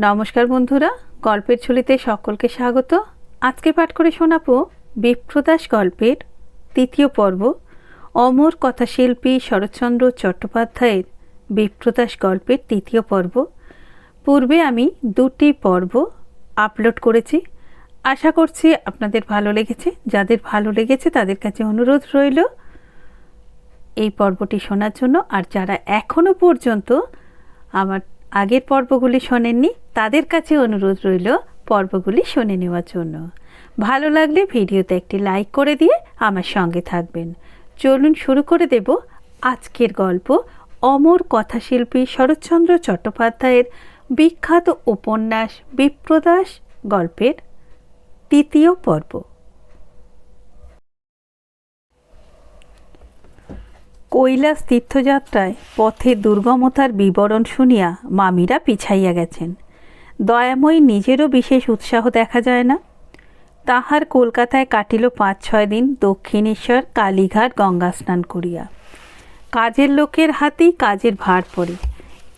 নমস্কার বন্ধুরা, গল্পের ঝুলিতে সকলকে স্বাগত। আজকে পাঠ করে শোনাবো বিপ্রদাস গল্পের তৃতীয় পর্ব, অমর কথাশিল্পী শরৎচন্দ্র চট্টোপাধ্যায়ের বিপ্রদাস গল্পের তৃতীয় পর্ব। পূর্বে আমি দুটি পর্ব আপলোড করেছি, আশা করছি আপনাদের ভালো লেগেছে। যাদের ভালো লেগেছে তাদের কাছে অনুরোধ রইল এই পর্বটি শোনার জন্য, আর যারা এখনও পর্যন্ত আমার আগের পর্বগুলি শোনেননি তাদের কাছে অনুরোধ রইল পর্বগুলি শুনে নেওয়ার জন্য। ভালো লাগলে ভিডিওতে একটি লাইক করে দিয়ে আমার সঙ্গে থাকবেন। চলুন শুরু করে দেব আজকের গল্প, অমর কথাশিল্পী শরৎচন্দ্র চট্টোপাধ্যায়ের বিখ্যাত উপন্যাস বিপ্রদাস গল্পের তৃতীয় পর্ব। কৈলাস তীর্থযাত্রায় পথে দুর্গমতার বিবরণ শুনিয়া মামিরা পিছাইয়া গেছেন। দয়াময়ী নিজেরও বিশেষ উৎসাহ দেখা যায় না। তাহার কলকাতায় কাটিল 5-6 দিন দক্ষিণেশ্বর কালীঘাট গঙ্গা স্নান করিয়া। কাজের লোকের হাতেই কাজের ভার পড়ে।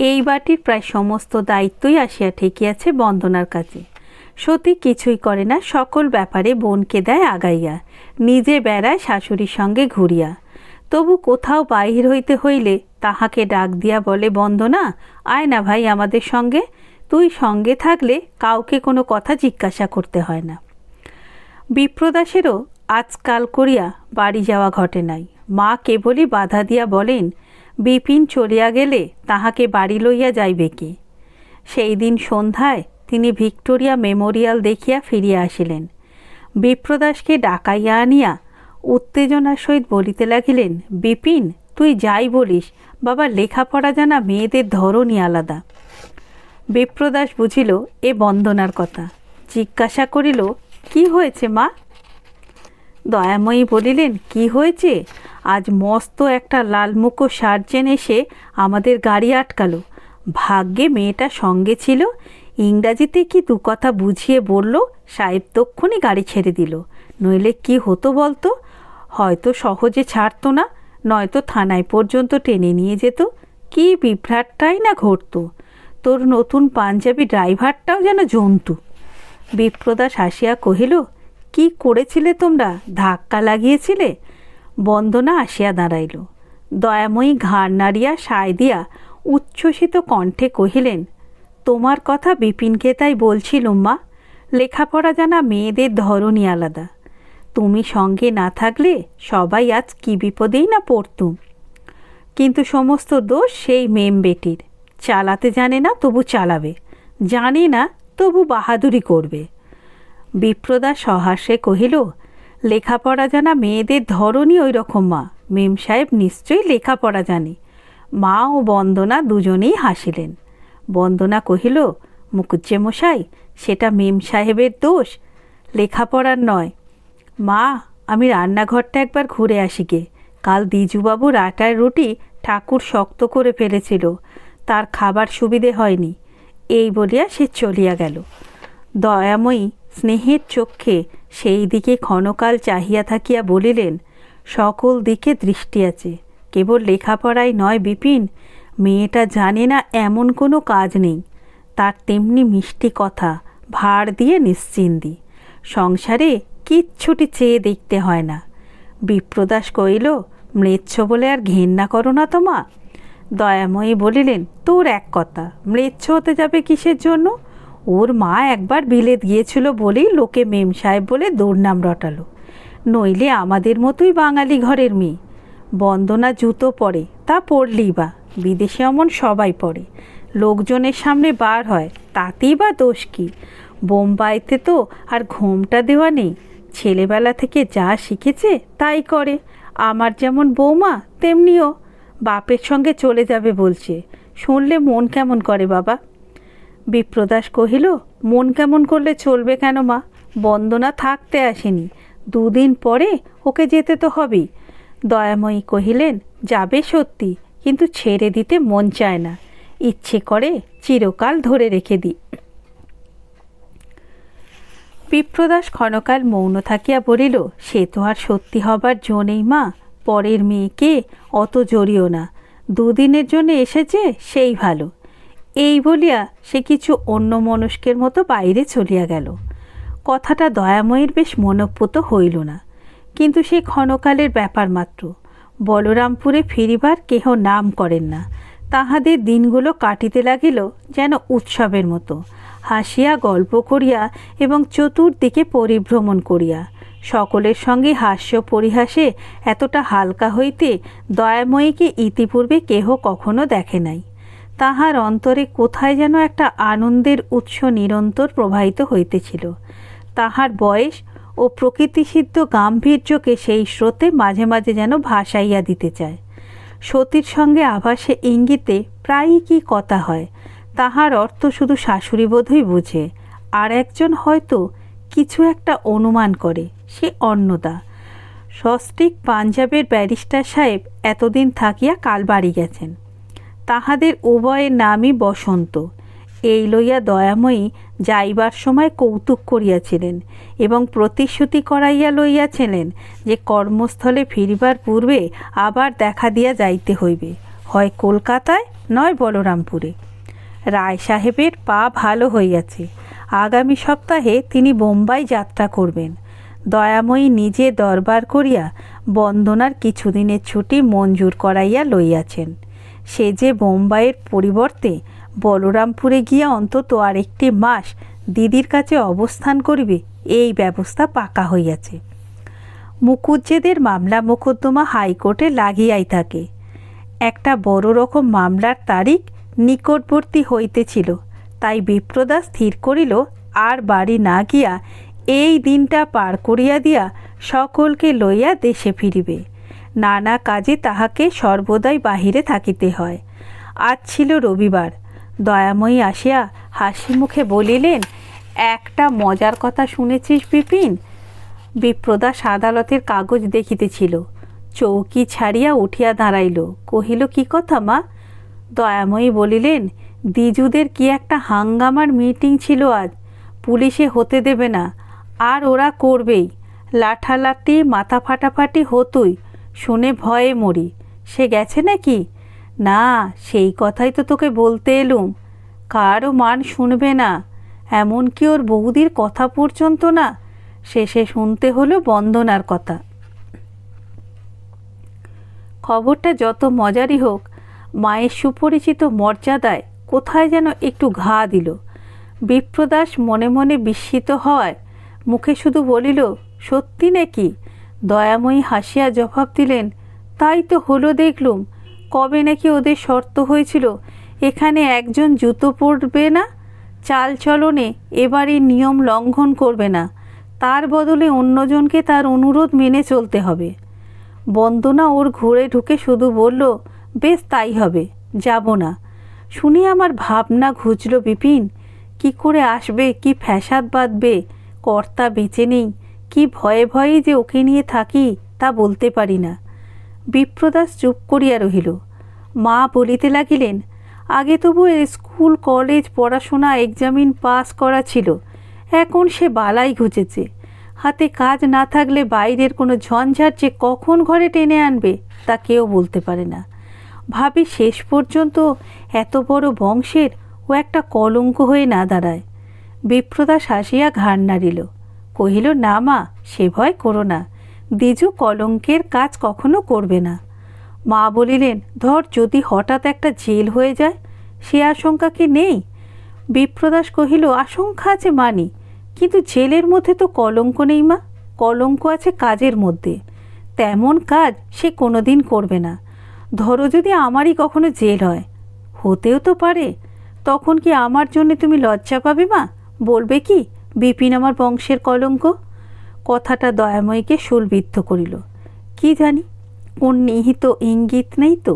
এই বাটির প্রায় সমস্ত দায়িত্বই আসিয়া ঠেকিয়াছে বন্দনার কাছে। সতী কিছুই করে না, সকল ব্যাপারে বোনকে দেয় আগাইয়া, নিজে বেড়ায় শাশুড়ির সঙ্গে ঘুরিয়া। তবু কোথাও বাহির হইতে হইলে তাহাকে ডাক দিয়া বলে, বন্দনা, আয় না ভাই আমাদের সঙ্গে। তুই সঙ্গে থাকলে কাউকে কোনো কথা জিজ্ঞাসা করতে হয় না। বিপ্রদাসেরও আজকাল করিয়া বাড়ি যাওয়া ঘটে নাই। মা কেবলই বাধা দিয়া বলেন, বিপিন চলিয়া গেলে তাহাকে বাড়ি লইয়া যাইবে কে। সেই দিন সন্ধ্যায় তিনি ভিক্টোরিয়া মেমোরিয়াল দেখিয়া ফিরিয়া আসিলেন। বিপ্রদাসকে ডাকাইয়া আনিয়া উত্তেজনার সহিত বলিতে লাগিলেন, বিপিন, তুই যাই বলিস, বাবা লেখাপড়া জানা মেয়েদের ধরনই আলাদা। বিপ্রদাস বুঝিল এ বন্দনার কথা, জিজ্ঞাসা করিল, কি হয়েছে মা? দয়াময়ী বলিলেন, কি হয়েছে? আজ মস্ত একটা লালমুখো সার্জেন এসে আমাদের গাড়ি আটকালো। ভাগ্যে মেয়েটা সঙ্গে ছিল, ইংরাজিতে কি দু কথা বুঝিয়ে বলল, সাহেব তক্ষুনি গাড়ি ছেড়ে দিল। নইলে কি হতো বলতো? হয়তো সহজে ছাড়তো না, নয়তো থানায় পর্যন্ত টেনে নিয়ে যেত। কি বিভ্রাটটাই না ঘটতো। তোর নতুন পাঞ্জাবি ড্রাইভারটাও যেন জন্তু। বিপ্রদাস হাসিয়া কহিল, কি করেছিলে তোমরা? ধাক্কা লাগিয়েছিলে? বন্দনা আসিয়া দাঁড়াইল। দয়াময়ী ঘাড় নাড়িয়া সায় দিয়া উচ্ছ্বসিত কণ্ঠে কহিলেন, তোমার কথা বিপিনকে তাই বলছিলুম মা। লেখাপড়া জানা মেয়েদের ধরনই আলাদা। তুমি সঙ্গে না থাকলে সবাই আজ কি বিপদেই না পড়তুম। কিন্তু সমস্ত দোষ সেই মেম বেটির। চালাতে জানে না তবু চালাবে, জানে না তবু বাহাদুরি করবে। বিপ্রদাস সহাস্যে কহিল, লেখাপড়া জানা মেয়েদের ধরনই ওই রকম মা। মেম সাহেব নিশ্চয়ই লেখাপড়া জানে। মা ও বন্দনা দুজনেই হাসিলেন। বন্দনা কহিল, মুকুজ্জেমশাই, সেটা মেম সাহেবের দোষ, লেখাপড়ার নয়। মা, আমি রান্নাঘরটা একবার ঘুরে আসি গে। কাল দ্বিজুবাবুর আটার রুটি ঠাকুর শক্ত করে ফেলেছিল, তার খাবার সুবিধে হয়নি। এই বলিয়া সে চলিয়া গেল। দয়াময়ী স্নেহের চক্ষে সেই দিকে ক্ষণকাল চাহিয়া থাকিয়া বলিলেন, সকল দিকে দৃষ্টি আছে, কেবল লেখাপড়াই নয় বিপিন, মেয়েটা জানে না এমন কোনো কাজ নেই। তার তেমনি মিষ্টি কথা, ভাড় দিয়ে নিশ্চিন্দি। সংসারে কিচ্ছুটি চেয়ে দেখতে হয় না। বিপ্রদাস কহিল, ম্লেচ্ছ বলে আর ঘেন্না করো না তো মা। দয়াময়ী বলিলেন, তোর এক কথা, ম্লেচ্ছ হতে যাবে কিসের জন্য? ওর মা একবার বিলেত গিয়েছিল বলেই লোকে মেম সাহেব বলে দুর্নাম রটালো, নইলে আমাদের মতোই বাঙালি ঘরের মেয়ে। বন্দনা জুতো পরে, তা পরলেই বা, বিদেশে অমন সবাই পরে, লোকজনের সামনে বার হয়, তাতেই বা দোষ কী? বোম্বাইতে তো আর ঘোমটা দেওয়া নেই, ছেলেবেলা থেকে যা শিখেছে তাই করে। আমার যেমন বৌমা তেমনিও। বাপের সঙ্গে চলে যাবে বলছে, শুনলে মন কেমন করে বাবা। বিপ্রদাস কহিল, মন কেমন করলে চলবে কেন মা? বন্দনা থাকতে আসেনি, 2 দিন পরে ওকে যেতে তো হবেই। দয়াময়ী কহিলেন, যাবে সত্যি, কিন্তু ছেড়ে দিতে মন চায় না। ইচ্ছে করে চিরকাল ধরে রেখে দিই। বিপ্রদাস ক্ষণকাল মৌন থাকিয়া বলিল, সে তো আর সত্যি হবার জো নেই মা। পরের মেয়েকে অত জড়িও না। 2 দিনের জন্য এসেছে, সেই ভালো। এই বলিয়া সে কিছু অন্যমনস্কের মতো বাইরে চলিয়া গেল। কথাটা দয়াময়ীর বেশ মনঃপুত হইল না, কিন্তু সে ক্ষণকালের ব্যাপার মাত্র। বলরামপুরে ফিরিবার কেহ নাম করেন না। তাহাদের দিনগুলো কাটিতে লাগিল যেন উৎসবের মতো, হাসিয়া গল্প করিয়া এবং চতুর্দিকে পরিভ্রমণ করিয়া। সকলের সঙ্গে হাস্য পরিহাসে এতটা হালকা হইতে দয়াময়ীকে ইতিপূর্বে কেহ কখনো দেখে নাই। তাহার অন্তরে কোথায় যেন একটা আনন্দের উৎস নিরন্তর প্রবাহিত হইতেছিল। তাহার বয়স ও প্রকৃতিসিদ্ধ গাম্ভীর্যকে সেই স্রোতে মাঝে মাঝে যেন ভাসাইয়া দিতে চায়। সতীর সঙ্গে আভাসে ইঙ্গিতে প্রায়ই কি কথা হয়, তাহার অর্থ শুধু শাশুড়ি বোধই বুঝে। আর একজন হয়তো কিছু একটা অনুমান করে, সে অন্নদা। সস্ত্রীক পাঞ্জাবের ব্যারিস্টার সাহেব এতদিন থাকিয়া কাল বাড়ি গেছেন। তাহাদের উভয়ের নামই বসন্ত। এই লইয়া দয়াময়ী যাইবার সময় কৌতুক করিয়াছিলেন এবং প্রতিশ্রুতি করাইয়া লইয়াছিলেন যে কর্মস্থলে ফিরিবার পূর্বে আবার দেখা দিয়া যাইতে হইবে, হয় কলকাতায় নয় বলরামপুরে। রায় সাহেবের পা ভালো হইয়াছে, আগামী সপ্তাহে তিনি বোম্বাই যাত্রা করবেন। দয়াময়ী নিজে দরবার করিয়া বন্দনার কিছুদিনের ছুটি মঞ্জুর করাইয়া লইয়াছেন। সে যে বোম্বাইয়ের পরিবর্তে বলরামপুরে গিয়া অন্তত আরেকটি মাস দিদির কাছে অবস্থান করিবে, এই ব্যবস্থা পাকা হইয়াছে। মুকুজ্জেদের মামলা মোকদ্দমা হাইকোর্টে লাগিয়াই থাকে। একটা বড় রকম মামলার তারিখ নিকটবর্তী হইতেছিল, তাই বিপ্রদা স্থির করিল আর বাড়ি না গিয়া এই দিনটা পার করিয়া দিয়া সকলকে লইয়া দেশে ফিরিবে। নানা কাজে তাহাকে সর্বদাই বাহিরে থাকিতে হয়। আজ ছিল রবিবার। দয়াময়ী আসিয়া হাসি মুখে বলিলেন, একটা মজার কথা শুনেছিস বিপিন? বিপ্রদা আদালতের কাগজ দেখিতেছিল, চৌকি ছাড়িয়া উঠিয়া দাঁড়াইল, কহিল, কি কথা মা? দয়াময়ী বলিলেন, দ্বিজুদের কি একটা হাঙ্গামার মিটিং ছিল আজ, পুলিশে হতে দেবে না, আর ওরা করবেই। লাঠালাঠি মাথা ফাটাফাটি হতুই, শুনে ভয়ে মরি। সে গেছে নাকি? না, সেই কথাই তো তোকে বলতে এলুম। কারও মান শুনবে না, এমনকি ওর বৌদির কথা পর্যন্ত না। শেষে শুনতে হলো বন্দনার কথা। খবরটা যত মজারই হোক, মায়ের সুপরিচিত মর্যাদায় কোথায় যেন একটু ঘা দিল। বিপ্রদাস মনে মনে বিস্মিত হওয়ায় মুখে শুধু বলিল, সত্যি নাকি? দয়াময়ী হাসিয়া জবাব দিলেন, তাই তো হলো দেখলুম। কবে নাকি ওদের শর্ত হয়েছিল এখানে একজন জুতো পরবে না, চাল চলনে এবারই নিয়ম লঙ্ঘন করবে না, তার বদলে অন্যজনকে তার অনুরোধ মেনে চলতে হবে। বন্দনা ওর ঘুরে ঢুকে শুধু বলল, বেশ তাই হবে, যাব না। শুনে আমার ভাবনা ঘুচল বিপিন। কি করে আসবে, কি ফ্যাসাদ বাঁধবে, কর্তা বেঁচে নেই, কি ভয়ে ভয়েই যে ওকে নিয়ে থাকি তা বলতে পারি না। বিপ্রদাস চুপ করিয়া রহিল। মা বলিতে লাগিলেন, আগে তবু স্কুল কলেজ পড়াশোনা এক্সামিন পাস করা ছিল, এখন সে বালাই ঘুচেছে। হাতে কাজ না থাকলে বাইরের কোনো ঝঞ্ঝাট যে কখন ঘরে টেনে আনবে তা কেউ বলতে পারে না। ভাবি শেষ পর্যন্ত এত বড় বংশের ও একটা কলঙ্ক হয়ে না দাঁড়ায়। বিপ্রদাস হাসিয়া ঘাড় নাড়িল, কহিল, না মা, সে ভয় করো না, দ্বিজু কলঙ্কের কাজ কখনো করবে না। মা বলিলেন, ধর যদি হঠাৎ একটা জেল হয়ে যায়, সে আশঙ্কা কি নেই? বিপ্রদাস কহিল, আশঙ্কা আছে মানি, কিন্তু জেলের মধ্যে তো কলঙ্ক নেই মা, কলঙ্ক আছে কাজের মধ্যে। তেমন কাজ সে কোনো দিন করবে না। ধরো যদি আমারই কখনো জেল হয়, হতেও তো পারে, তখন কি আমার জন্য তুমি লজ্জা পাবে মা? বলবে কি বিপিন আমার বংশের কলঙ্ক? কথাটা দয়াময়ীকে শুলবিদ্ধ করিল। কি জানি কোন নিহিত ইঙ্গিত নেই তো,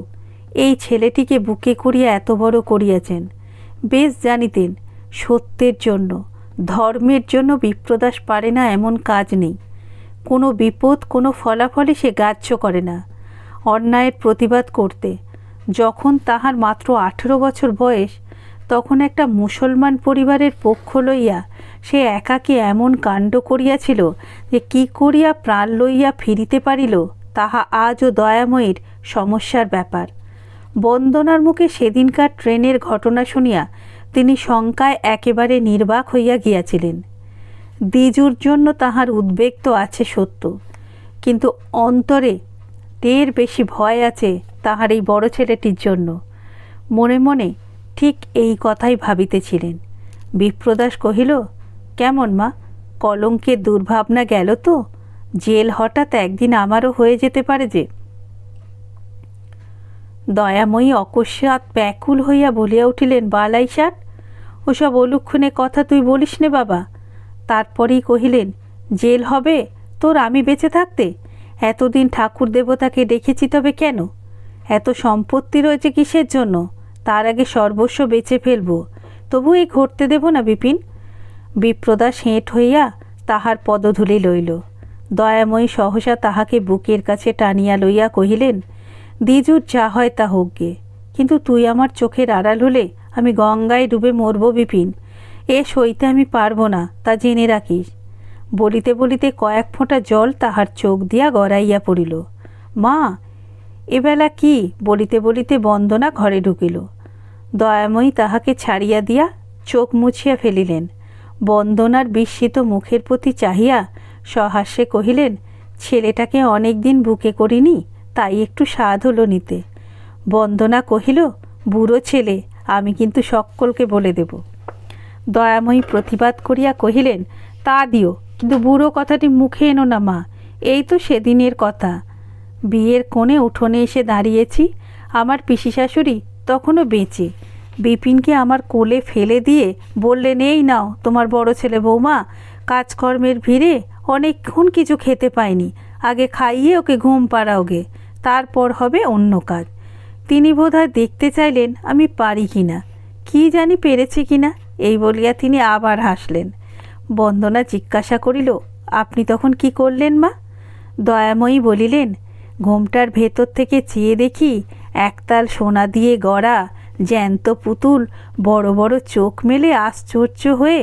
এই ছেলেটিকে বুকে করিয়া এত বড় করিয়াছেন। বেশ জানিতেন সত্যের জন্য, ধর্মের জন্য বিপ্রদাস পারে না এমন কাজ নেই। কোনো বিপদ, কোনো ফলাফলই সে গ্রাহ্য করে না। অন্যায়ের প্রতিবাদ করতে যখন তাহার মাত্র 18 বছর বয়স, তখন একটা মুসলমান পরিবারের পক্ষ লইয়া সে একাকী এমন কাণ্ড করিয়াছিল যে কি করিয়া প্রাণ লইয়া ফিরিতে পারিল তাহা আজও দয়াময়ীর সমস্যার ব্যাপার। বন্দনার মুখে সেদিনকার ট্রেনের ঘটনা শুনিয়া তিনি শঙ্কায় একেবারে নির্বাক হইয়া গিয়াছিলেন। দ্বিজুর জন্য তাহার উদ্বেগ তো আছে সত্য, কিন্তু অন্তরে ঢের বেশি ভয় আছে তাহার এই বড় ছেলেটির জন্য। মনে মনে ঠিক এই কথাই ভাবিতেছিলেন। বিপ্রদাস কহিল, কেমন মা, কলঙ্কের দুর্ভাবনা গেল তো? জেল হঠাৎ একদিন আমারও হয়ে যেতে পারে যে। দয়াময়ী অকস্মাৎ ব্যাকুল হইয়া বলিয়া উঠিলেন, বালাই ষাট, ওসব অলুক্ষণে কথা তুই বলিস নে বাবা। তারপরেই কহিলেন, জেল হবে তোর আমি বেঁচে থাকতে? এতদিন ঠাকুর দেবতাকে ডেকেছি, তবে কেন? এত সম্পত্তি রয়েছে কিসের জন্য? তার আগে সর্বস্ব বেচে ফেলবো, তবু এই ঘটতে দেব না বিপিন। বিপ্রদাস হেঁট হইয়া তাহার পদধূলি লইল। দয়াময়ী সহসা তাহাকে বুকের কাছে টানিয়া লইয়া কহিলেন, দ্বিজুর যা হয় তা হোক গে, কিন্তু তুই আমার চোখের আড়াল হলে আমি গঙ্গায় ডুবে মরব বিপিন। এ সইতে আমি পারব না, তা জেনে রাখিস। বলিতে বলিতে কয়েক ফোঁটা জল তাহার চোখ দিয়া গড়াইয়া পড়িল। মা, এবেলা কি? বলিতে বলিতে বন্দনা ঘরে ঢুকিল। দয়াময়ী তাহাকে ছাড়িয়া দিয়া চোখ মুছিয়া ফেলিলেন। বন্দনার বিস্মিত মুখের প্রতি চাহিয়া সহাস্যে কহিলেন, ছেলেটাকে অনেক দিন বুকে করিনি, তাই একটু স্বাদ হলো নিতে। বন্দনা কহিল, বুড়ো ছেলে, আমি কিন্তু সকলকে বলে দেব। দয়াময়ী প্রতিবাদ করিয়া কহিলেন, তা দিও, কিন্তু বুড়ো কথাটি মুখে এনো না মা। এই তো সেদিনের কথা, বিয়ের কোণে উঠোনে এসে দাঁড়িয়েছি, আমার পিসি শাশুড়ি তখনও বেঁচে। বিপিনকে আমার কোলে ফেলে দিয়ে বললেন, এই নাও তোমার বড় ছেলে বৌমা, কাজকর্মের ভিড়ে অনেকক্ষণ কিছু খেতে পায়নি, আগে খাইয়ে ওকে ঘুম পাড়াওগে, তারপর হবে অন্য কাজ। তিনি বোধহয় দেখতে চাইলেন আমি পারি কি না, কি জানি পেরেছি কি না, এই বলিয়া তিনি আবার হাসলেন। বন্দনা জিজ্ঞাসা করিল, আপনি তখন কি করলেন মা? দয়াময়ী বলিলেন, ঘোমটার ভেতর থেকে চেয়ে দেখি একতাল সোনা দিয়ে গড়া জ্যান্ত পুতুল বড় বড় চোখ মেলে আশ্চর্য হয়ে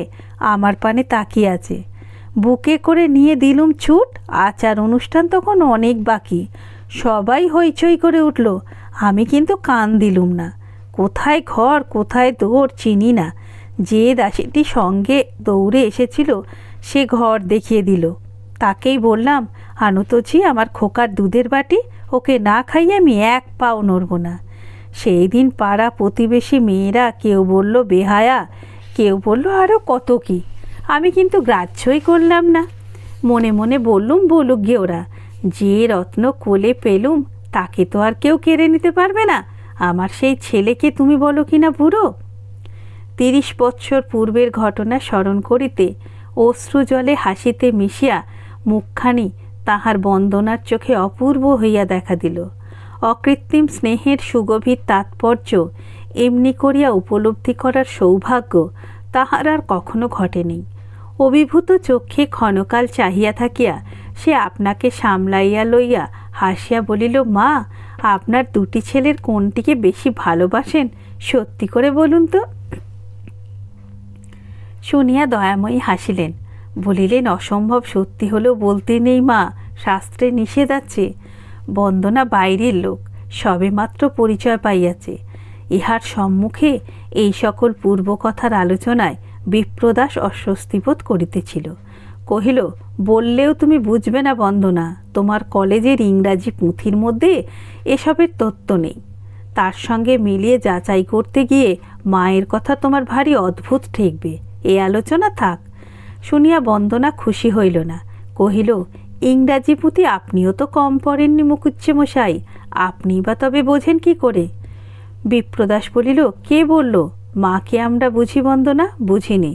আমার পানে তাকিয়ে আছে। বুকে করে নিয়ে দিলুম ছুট। আচার অনুষ্ঠান তখন অনেক বাকি, সবাই হইচই করে উঠল, আমি কিন্তু কান দিলুম না। কোথায় ঘর কোথায় দৌড় চিনি না। যে দাসীটি সঙ্গে দৌড়ে এসেছিল সে ঘর দেখিয়ে দিল। তাকেই বললাম, আনো তো ঝি আমার খোকার দুধের বাটি, ওকে না খাইয়ে আমি এক পাও নড়ব না। সেই দিন পাড়া প্রতিবেশী মেয়েরা কেউ বলল বেহায়া, কেউ বলল আরও কত কি। আমি কিন্তু গ্রাহ্যই করলাম না। মনে মনে বললুম, বলুক গে ওরা, যে রত্ন কোলে পেলুম তাকে তো আর কেউ কেড়ে নিতে পারবে না। আমার সেই ছেলেকে তুমি বলো কি না বুড়ো। 30 বৎসর পূর্বের ঘটনা স্মরণ করিতে অশ্রু জলে হাসিতে মিশিয়া মুখখানি তাহার বন্দনার চোখে অপূর্ব হইয়া দেখা দিল। অকৃত্রিম স্নেহের সুগভীর তাৎপর্য এমনি করিয়া উপলব্ধি করার সৌভাগ্য তাহার আর কখনো ঘটেনি। অভিভূত চক্ষে ক্ষণকাল চাহিয়া থাকিয়া সে আপনাকে সামলাইয়া লইয়া হাসিয়া বলিল, মা, আপনার দুটি ছেলের কোনটিকে বেশি ভালোবাসেন সত্যি করে বলুন তো। শুনিয়া দয়াময়ী হাসিলেন, বলিলেন, অসম্ভব সত্যি হলেও বলতে নেই মা, শাস্ত্রে নিষেধ আছে। বন্দনা বাইরের লোক, সবেমাত্র পরিচয় পাইয়াছে। ইহার সম্মুখে এই সকল পূর্বকথার আলোচনায় বিপ্রদাস অস্বস্তিবোধ করিতেছিল। কহিল, বললেও তুমি বুঝবে না বন্দনা, তোমার কলেজের ইংরাজি পুঁথির মধ্যে এসবের তত্ত্ব নেই। তার সঙ্গে মিলিয়ে যাচাই করতে গিয়ে মায়ের কথা তোমার ভারী অদ্ভুত ঠেকবে, এ আলোচনা থাক। শুনিয়া বন্দনা খুশি হইল না, কহিল, ইংরাজি পুঁথি আপনিও তো কম পড়েননি মুকুজ্জে মশাই, আপনি বা তবে বোঝেন কি করে? বিপ্রদাস বলিল, কে বলল মাকে আমরা বুঝি বন্দনা? বুঝিনি।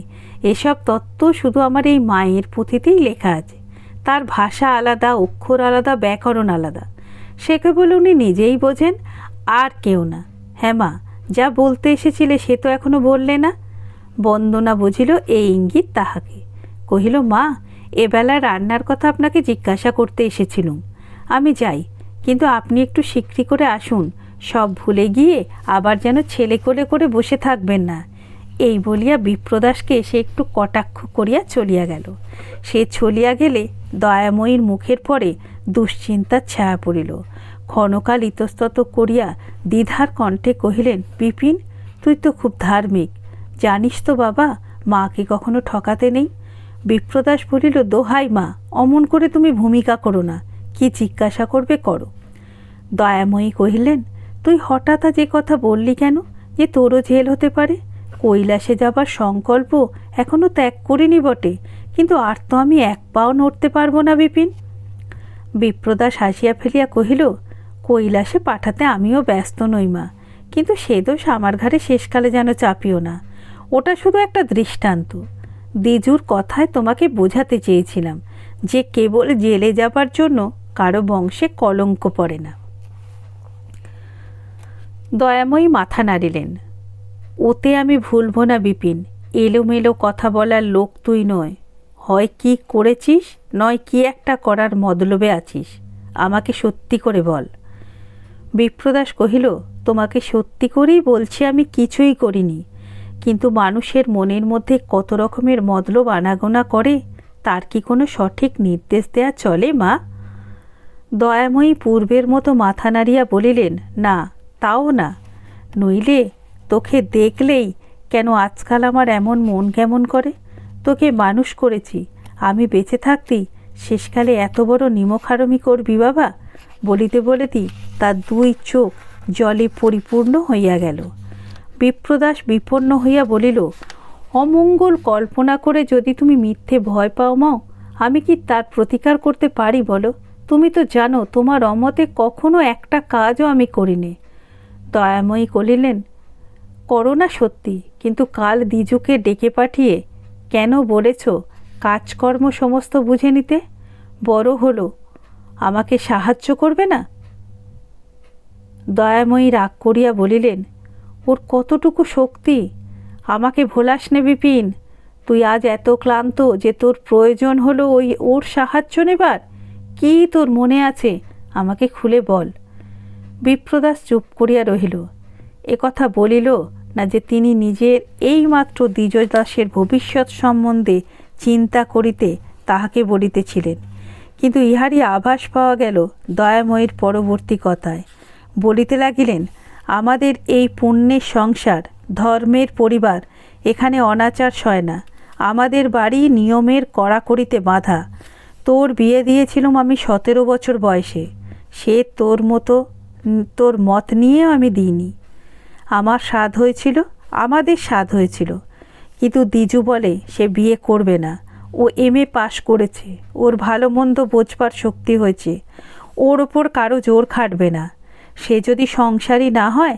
এসব তত্ত্ব শুধু আমার এই মায়ের পুঁথিতেই লেখা আছে। তার ভাষা আলাদা, অক্ষর আলাদা, ব্যাকরণ আলাদা, সে কেবল উনি নিজেই বোঝেন, আর কেউ না। হ্যাঁ মা, যা বলতে এসেছিলে সে তো এখনো বললে না। বন্দনা বুঝিল এই ইঙ্গিত তাহাকে। কহিল, মা, এবেলা রান্নার কথা আপনাকে জিজ্ঞাসা করতে এসেছিলুম। আমি যাই, কিন্তু আপনি একটু শিগগির করে আসুন, সব ভুলে গিয়ে আবার যেন ছেলে কোলে করে বসে থাকবেন না। এই বলিয়া বিপ্রদাসকে সে একটু কটাক্ষ করিয়া চলিয়া গেল। সে চলিয়া গেলে দয়াময়ীর মুখের পরে দুশ্চিন্তার ছায়া পড়িল। ক্ষণকাল ইতস্তত করিয়া দ্বিধার কণ্ঠে কহিলেন, বিপিন, তুই তো খুব ধার্মিক, জানিস তো বাবা, মাকে কখনো ঠকাতে নেই। বিপ্রদাস বলিল, দোহাই মা, অমন করে তুমি ভূমিকা করো না, কি জিজ্ঞাসা করবে করো। দয়াময়ী কহিলেন, তুই হঠাৎ আজ এ কথা বললি কেন, যে তোরও জেল হতে পারে? কৈলাসে যাবার সংকল্প এখনো ত্যাগ করিনি বটে, কিন্তু আর তো আমি এক পাও নড়তে পারবো না বিপিন। বিপ্রদাস হাসিয়া ফেলিয়া কহিল, কৈলাসে পাঠাতে আমিও ব্যস্ত নই মা, কিন্তু সে দোষ আমার ঘাড়ে শেষকালে যেন চাপিও না। ওটা শুধু একটা দৃষ্টান্ত। দ্বিজুর কথায় তোমাকে বোঝাতে চেয়েছিলাম যে কেবল জেলে যাবার জন্য কারো বংশে কলঙ্ক পড়ে না। দয়াময়ী মাথা নাড়িলেন। ওতে আমি ভুলব না বিপিন, এলোমেলো কথা বলার লোক তুই নয়। হয় কি করেছিস, নয় কি একটা করার মতলবে আছিস, আমাকে সত্যি করে বল। বিপ্রদাস কহিল, তোমাকে সত্যি করেই বলছি, আমি কিছুই করিনি, কিন্তু মানুষের মনের মধ্যে কত রকমের মতলব আনাগোনা করে, তার কি কোনো সঠিক নির্দেশ দেয়া চলে মা? দয়াময়ী পূর্বের মতো মাথা নাড়িয়া বলিলেন, না, তাও না। নইলে তোকে দেখলেই কেন আজকাল আমার এমন মন কেমন করে? তোকে মানুষ করেছি, আমি বেঁচে থাকতেই শেষকালে এত বড় নিমখারমি করবি বাবা? বলিতে বলিতে তার দুই চোখ জলে পরিপূর্ণ হইয়া গেল। বিপ্রদাস বিপন্ন হইয়া বলিল, অমঙ্গল কল্পনা করে যদি তুমি মিথ্যে ভয় পাও মাও, আমি কি তার প্রতিকার করতে পারি বলো? তুমি তো জানো তোমার অমতে কখনো একটা কাজও আমি করিনি। দয়াময়ী কহিলেন, করো না সত্যি, কিন্তু কাল দ্বিজুকে ডেকে পাঠিয়ে কেন বলেছ কাজকর্ম সমস্ত বুঝে নিতে? বড় হলো, আমাকে সাহায্য করবে না? দয়াময়ী রাগ করিয়া বলিলেন, ওর কতটুকু শক্তি, আমাকে ভোলাস নে বিপিন। তুই আজ এত ক্লান্ত যে তোর প্রয়োজন হলো ওর সাহায্য নেবার? কি তোর মনে আছে, আমাকে খুলে বল। বিপ্রদাস চুপ করিয়া রহিল। কথা বলিল না যে তিনি নিজের এইমাত্র দ্বিজদাসের ভবিষ্যৎ সম্বন্ধে চিন্তা করিতে তাহাকে বলিতেছিলেন, কিন্তু ইহারই আভাস পাওয়া গেল দয়াময়ীর পরবর্তী কথায়। বলিতে লাগিলেন, আমাদের এই পুণ্যের সংসার, ধর্মের পরিবার, এখানে অনাচার সয় না। আমাদের বাড়ি নিয়মের কড়াকড়িতে বাঁধা। তোর বিয়ে দিয়েছিলাম আমি 17 বছর বয়সে, সে তোর মত নিয়ে আমি দিইনি। আমার স্বাদ হয়েছিল, আমাদের স্বাদ হয়েছিল, কিন্তু দ্বিজু বলে সে বিয়ে করবে না। ও MA পাশ করেছে, ওর ভালো মন্দ বোঝবার শক্তি হয়েছে, ওর ওপর কারো জোর খাটবে না। সে যদি সংসারী না হয়,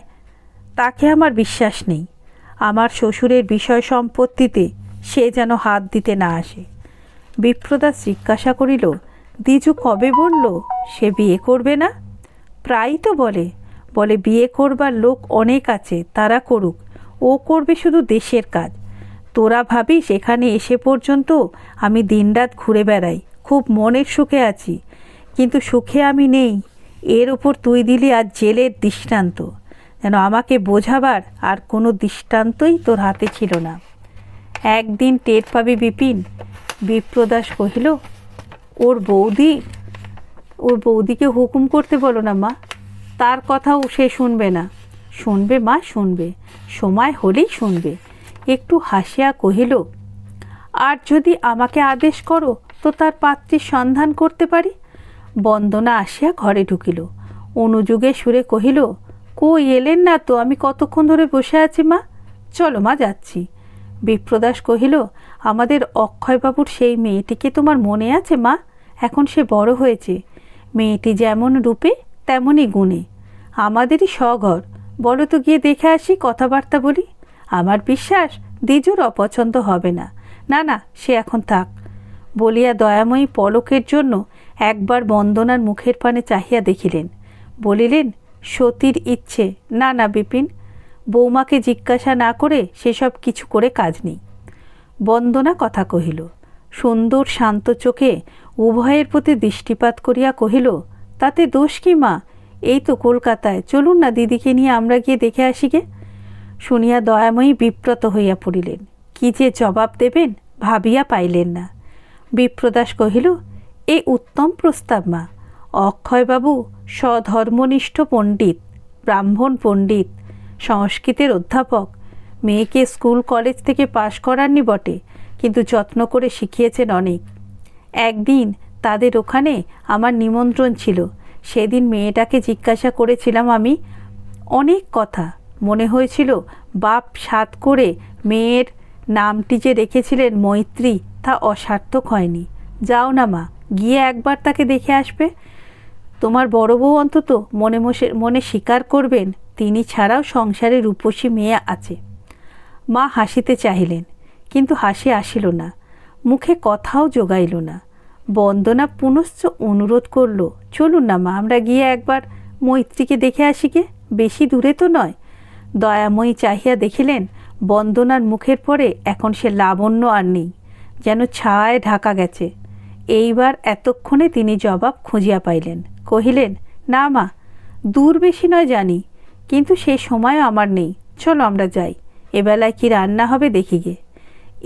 তাকে আমার বিশ্বাস নেই। আমার শ্বশুরের বিষয় সম্পত্তিতে সে যেন হাত দিতে না আসে। বিপ্রদাস জিজ্ঞাসা করিল, দ্বিজু কবে বলল সে বিয়ে করবে না? প্রায়ই তো বলে বিয়ে করবার লোক অনেক আছে, তারা করুক, ও করবে শুধু দেশের কাজ। তোরা ভাবিস এখানে এসে পর্যন্ত আমি দিনরাত ঘুরে বেড়াই, খুব মনের সুখে আছি, কিন্তু সুখে আমি নেই। এর ওপর তুই দিলি আজ জেলের দৃষ্টান্ত, যেন আমাকে বোঝাবার আর কোনো দৃষ্টান্তই তোর হাতে ছিল না। একদিন টের পাবি বিপিন। বিপ্রদাস কহিল, ওর বৌদিকে হুকুম করতে বলো না মা, তার কথাও সে শুনবে না। শুনবে মা, শুনবে, সময় হলেই শুনবে। একটু হাসিয়া কহিল, আর যদি আমাকে আদেশ করো তো তার পাত্রীর সন্ধান করতে পারি। বন্দনা আসিয়া ঘরে ঢুকিল, অনুযোগে সুরে কহিল, কই এলেন না তো? আমি কতক্ষণ ধরে বসে আছি মা, চলো মা, যাচ্ছি। বিপ্রদাস কহিল, আমাদের অক্ষয়বাবুর সেই মেয়েটিকে তোমার মনে আছে মা? এখন সে বড় হয়েছে, মেয়েটি যেমন রূপে তেমনই গুণে, আমাদেরই স্বঘর। বলো তো, গিয়ে দেখে আসি, কথাবার্তা বলি। আমার বিশ্বাস দ্বিজুর অপছন্দ হবে না। না না, সে এখন থাক। বলিয়া দয়াময়ী পলকের জন্য একবার বন্দনার মুখের পানে চাহিয়া দেখিলেন। বলিলেন, সতীর ইচ্ছে। না না বিপিন, বৌমাকে জিজ্ঞাসা না করে সেসব কিছু করে কাজ নেই। বন্দনা কথা কহিল, সুন্দর শান্ত চোখে উভয়ের প্রতি দৃষ্টিপাত করিয়া কহিল, তাতে দোষ কি মা? এই তো কলকাতায়, চলুন না দিদিকে নিয়ে আমরা গিয়ে দেখে আসি গে। শুনিয়া দয়াময়ী বিব্রত হইয়া পড়িলেন। কি যে জবাব দেবেন ভাবিয়া পাইলেন না। বিপ্রদাস কহিল, এই উত্তম প্রস্তাব মা, অক্ষয়বাবু স্বধর্মনিষ্ঠ পণ্ডিত, ব্রাহ্মণ পণ্ডিত, সংস্কৃতের অধ্যাপক। মেয়েকে স্কুল কলেজ থেকে পাশ করাননি বটে, কিন্তু যত্ন করে শিখিয়েছেন অনেক। একদিন তাদের ওখানে আমার নিমন্ত্রণ ছিল। সেদিন মেয়েটাকে জিজ্ঞাসা করেছিলাম আমি অনেক কথা। মনে হয়েছিল বাপ সাধ করে মেয়ের নামটি যে রেখেছিলেন মৈত্রী, তা অসার্থক হয়নি। যাও না মা, গিয়ে একবার তাকে দেখে আসবে। তোমার বড় বউ অন্তত মনে মনে স্বীকার করবেন তিনি ছাড়াও সংসারে রূপসী মেয়ে আছে। মা হাসিতে চাহিলেন, কিন্তু হাসি আসিল না, মুখে কথাও জোগাইল না। বন্দনা পুনশ্চ অনুরোধ করল, চলুন না মা, আমরা গিয়ে একবার মৈত্রীকে দেখে আসি গে, বেশি দূরে তো নয়। দয়াময়ী চাহিয়া দেখিলেন বন্দনার মুখের পরে এখন সে লাবণ্য আর নেই, যেন ছায়ায় ঢাকা গেছে। এইবার এতক্ষণে তিনি জবাব খুঁজিয়া পাইলেন। কহিলেন, না মা, দূর বেশি নয় জানি, কিন্তু সে সময়ও আমার নেই। চলো আমরা যাই, এবেলায় কি রান্না হবে দেখি গে।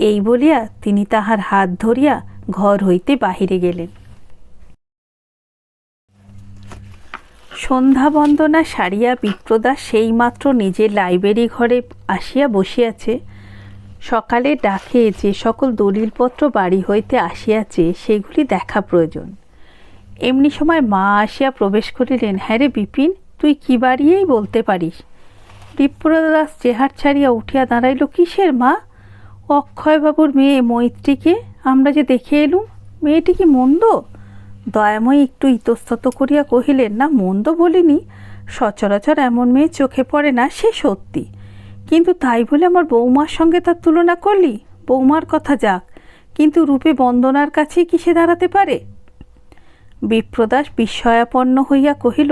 এই বলিয়া তিনি তাহার হাত ধরিয়া ঘর হইতে বাহিরে গেলেন। সন্ধ্যা বন্দনা সারিয়া বিপ্রদাস সেইমাত্র নিজের লাইব্রেরি ঘরে আসিয়া বসিয়াছে। সকালে ডাকে যে সকল দলিলপত্র বাড়ি হইতে আসিয়াছে সেগুলি দেখা প্রয়োজন। এমনি সময় মা আসিয়া প্রবেশ করিলেন। হ্যাঁ রে বিপিন, তুই কি বাড়িয়েই বলতে পারিস। বিপ্রদাস চেহার ছাড়িয়া উঠিয়া দাঁড়াইল। কিসের মা? অক্ষয়বাবুর মেয়ে মৈত্রীকে আমরা যে দেখে এলুম, মেয়েটি কি মন্দ? দয়াময়ী একটু ইতস্তত করিয়া কহিলেন, না, মন্দ বলিনি, সচরাচর এমন মেয়ে চোখে পড়ে না, সে সত্যি, কিন্তু তাই বলে আমার বৌমার সঙ্গে তার তুলনা করলি? বৌমার কথা যাক, কিন্তু রূপে বন্দনার কাছেই কি সে দাঁড়াতে পারে? বিপ্রদাস বিস্ময়াপন্ন হইয়া কহিল,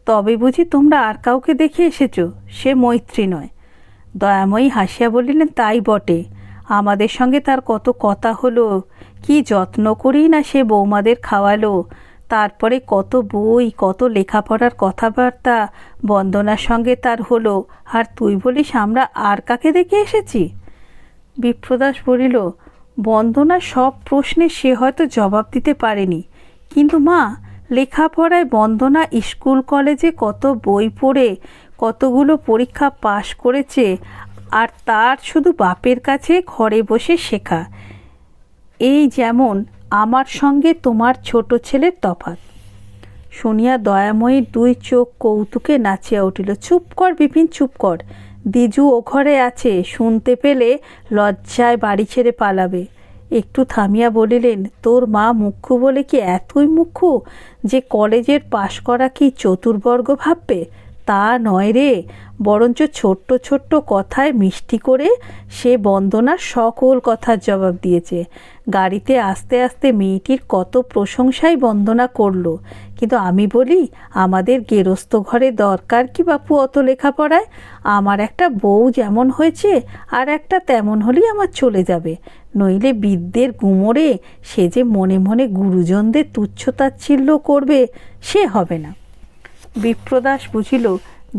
তবে বুঝি তোমরা আর কাউকে দেখে এসেছ? সে মৈত্রী নয়। দয়াময়ী হাসিয়া বলিলেন, তাই বটে, আমাদের সঙ্গে তার কত কথা হলো, কি যত্ন করেই না সে বৌমাদের খাওয়ালো। তারপরে কত বই, কত লেখাপড়ার কথাবার্তা বন্দনার সঙ্গে তার হলো, আর তুই বলিস আমরা আর কাকে দেখে এসেছি? বিপ্রদাস বলিল, বন্দনার সব প্রশ্নে সে হয়তো জবাব দিতে পারেনি, কিন্তু মা, লেখাপড়ায় বন্দনা স্কুল কলেজে কত বই পড়ে কতগুলো পরীক্ষা পাশ করেছে, আর তার শুধু বাপের কাছে ঘরে বসে শেখা। এই যেমন আমার সঙ্গে তোমার ছোট ছেলের তফাৎ। শুনিয়া দয়াময়ীর দুই চোখ কৌতুকে নাচিয়া উঠিল। চুপ কর বিপিন, চুপ কর, দ্বিজু ও ঘরে আছে, শুনতে পেলে লজ্জায় বাড়ি ছেড়ে পালাবে। একটু থামিয়া বলিলেন, তোর মা মুখ্য বলে কি এতই মুখ্য যে কলেজের পাশ করা কি চতুর্বর্গ ভাববে? তা নয় রে, বরঞ্চ ছোট্ট ছোট্ট কথায় মিষ্টি করে সে বন্দনার সকল কথার জবাব দিয়েছে। গাড়িতে আস্তে আস্তে মেয়েটির কত প্রশংসাই বন্দনা করল। কিন্তু আমি বলি, আমাদের গেরস্থ ঘরে দরকার কি বাপু অত লেখাপড়ায়? আমার একটা বউ যেমন হয়েছে আর একটা তেমন হলেই আমার চলে যাবে, নইলে বিদ্যের গুমরে সে যে মনে মনে গুরুজনদের তুচ্ছতাচ্ছিল্য করবে, সে হবে না। বিপ্রদাস বুঝিল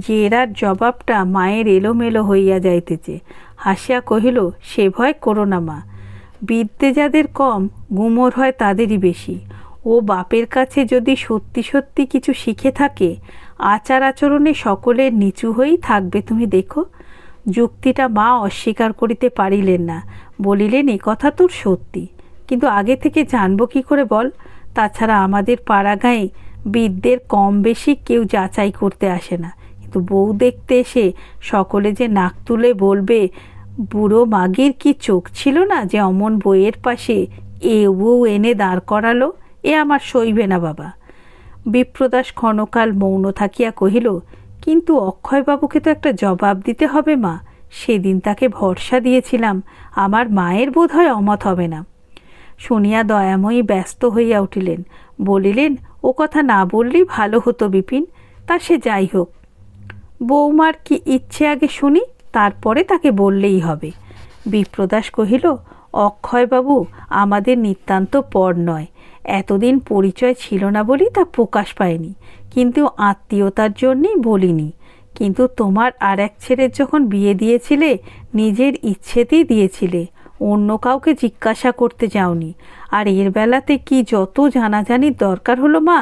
যে এরার জবাবটা মায়ের এলোমেলো হইয়া যাইতেছে। হাসিয়া কহিল, সে ভয় করো না মা, বিদ্যে যাদের কম, গুমর হয় তাদেরই বেশি। ও বাপের কাছে যদি সত্যি সত্যি কিছু শিখে থাকে, আচার আচরণে সকলের নিচু হয়েই থাকবে, তুমি দেখো। যুক্তিটা মা অস্বীকার করিতে পারিলেন না, বলিলেন, এ কথা তোর সত্যি, কিন্তু আগে থেকে জানবো কি করে বল? তাছাড়া আমাদের পাড়া গাঁয়ে বিদ্যের কম বেশি কেউ যাচাই করতে আসে না, কিন্তু বউ দেখতে এসে সকলে যে নাক তুলে বলবে, বুড়ো মাগির কি চোখ ছিল না যে অমন বইয়ের পাশে এ বউ এনে দাঁড় করালো, এ আমার সইবে না বাবা। বিপ্রদাস ক্ষণকাল মৌন থাকিয়া কহিল, কিন্তু অক্ষয়বাবুকে তো একটা জবাব দিতে হবে মা, সেদিন তাকে ভরসা দিয়েছিলাম, আমার মায়ের বোধ হয় অমত হবে না। শুনিয়া দয়াময়ী ব্যস্ত হইয়া উঠিলেন, বলিলেন, ও কথা না বললেই ভালো হতো বিপিন, তা সে যাই হোক, বৌমার কি ইচ্ছে আগে শুনি, তারপরে তাকে বললেই হবে। বিপ্রদাস কহিল, অক্ষয়বাবু আমাদের নিতান্ত পর নয়, এতদিন পরিচয় ছিল না বলি তা প্রকাশ পায়নি, কিন্তু আত্মীয়তার জন্যেই বলিনি। কিন্তু তোমার আর এক ছেলের যখন বিয়ে দিয়েছিলে, নিজের ইচ্ছেতেই দিয়েছিলে, অন্য কাউকে জিজ্ঞাসা করতে যাওনি। আর এর বেলাতে কি যত জানাজানির দরকার হলো মা?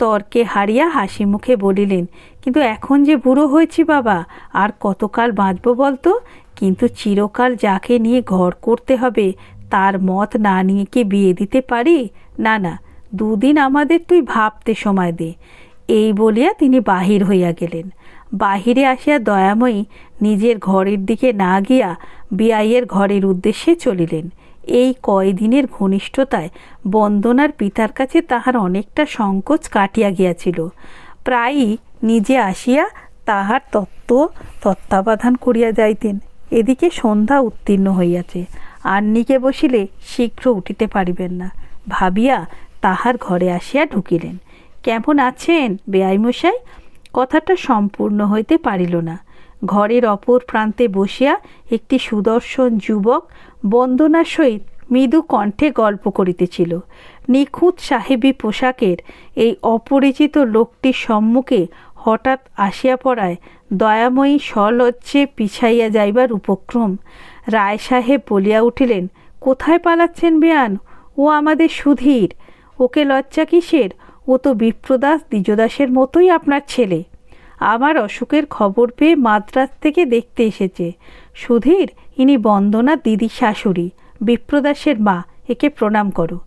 তর্কে হারিয়া হাসি মুখে বলিলেন, কিন্তু এখন যে বুড়ো হয়েছি বাবা, আর কতকাল বাঁচব বলতো? কিন্তু চিরকাল যাকে নিয়ে ঘর করতে হবে তার মত না নিয়ে কি বিয়ে দিতে পারি? না না, দুদিন আমাদের তুই ভাবতে সময় দে। এই বলিয়া তিনি বাহির হইয়া গেলেন। বাহিরে আসিয়া দয়াময়ী নিজের ঘরের দিকে না গিয়া বিয়াইয়ের ঘরের উদ্দেশ্যে চলিলেন। এই কয়দিনের ঘনিষ্ঠতায় বন্দনার পিতার কাছে তাহার অনেকটা সংকোচ কাটিয়া গিয়াছিল। প্রায়ই নিজে আসিয়া তাহার তত্ত্বাবধান করিয়া যাইতেন। এদিকে সন্ধ্যা উত্তীর্ণ হইয়াছে, আন্নিকে বসিলে শীঘ্র উঠিতে পারিবেন না ভাবিয়া তাহার ঘরে আসিয়া ঢুকিলেন। কেমন আছেন বেয়াইমশাই? কথাটা সম্পূর্ণ হইতে পারিল না। ঘরের অপর প্রান্তে বসিয়া একটি সুদর্শন যুবক বন্দনার সহিত মৃদু কণ্ঠে গল্প করিতেছিল। নিখুঁত সাহেবী পোশাকের এই অপরিচিত লোকটির সম্মুখে হঠাৎ আসিয়া পড়ায় দয়াময়ী সলজ্জে পিছাইয়া যাইবার উপক্রম। রায় সাহেব বলিয়া উঠিলেন, কোথায় পালাচ্ছেন বেয়ান? ও আমাদের সুধীর। ওকে লজ্জা কিসের? ও তো বিপ্রদাস দ্বিজদাসের মতোই আপনার ছেলে। আমার অসুখের খবর পেয়ে মাদ্রাজ থেকে দেখতে এসেছে। সুধীর, ইনি বন্দনা দিদি শাশুড়ি, বিপ্রদাসের মা। একে প্রণাম করো।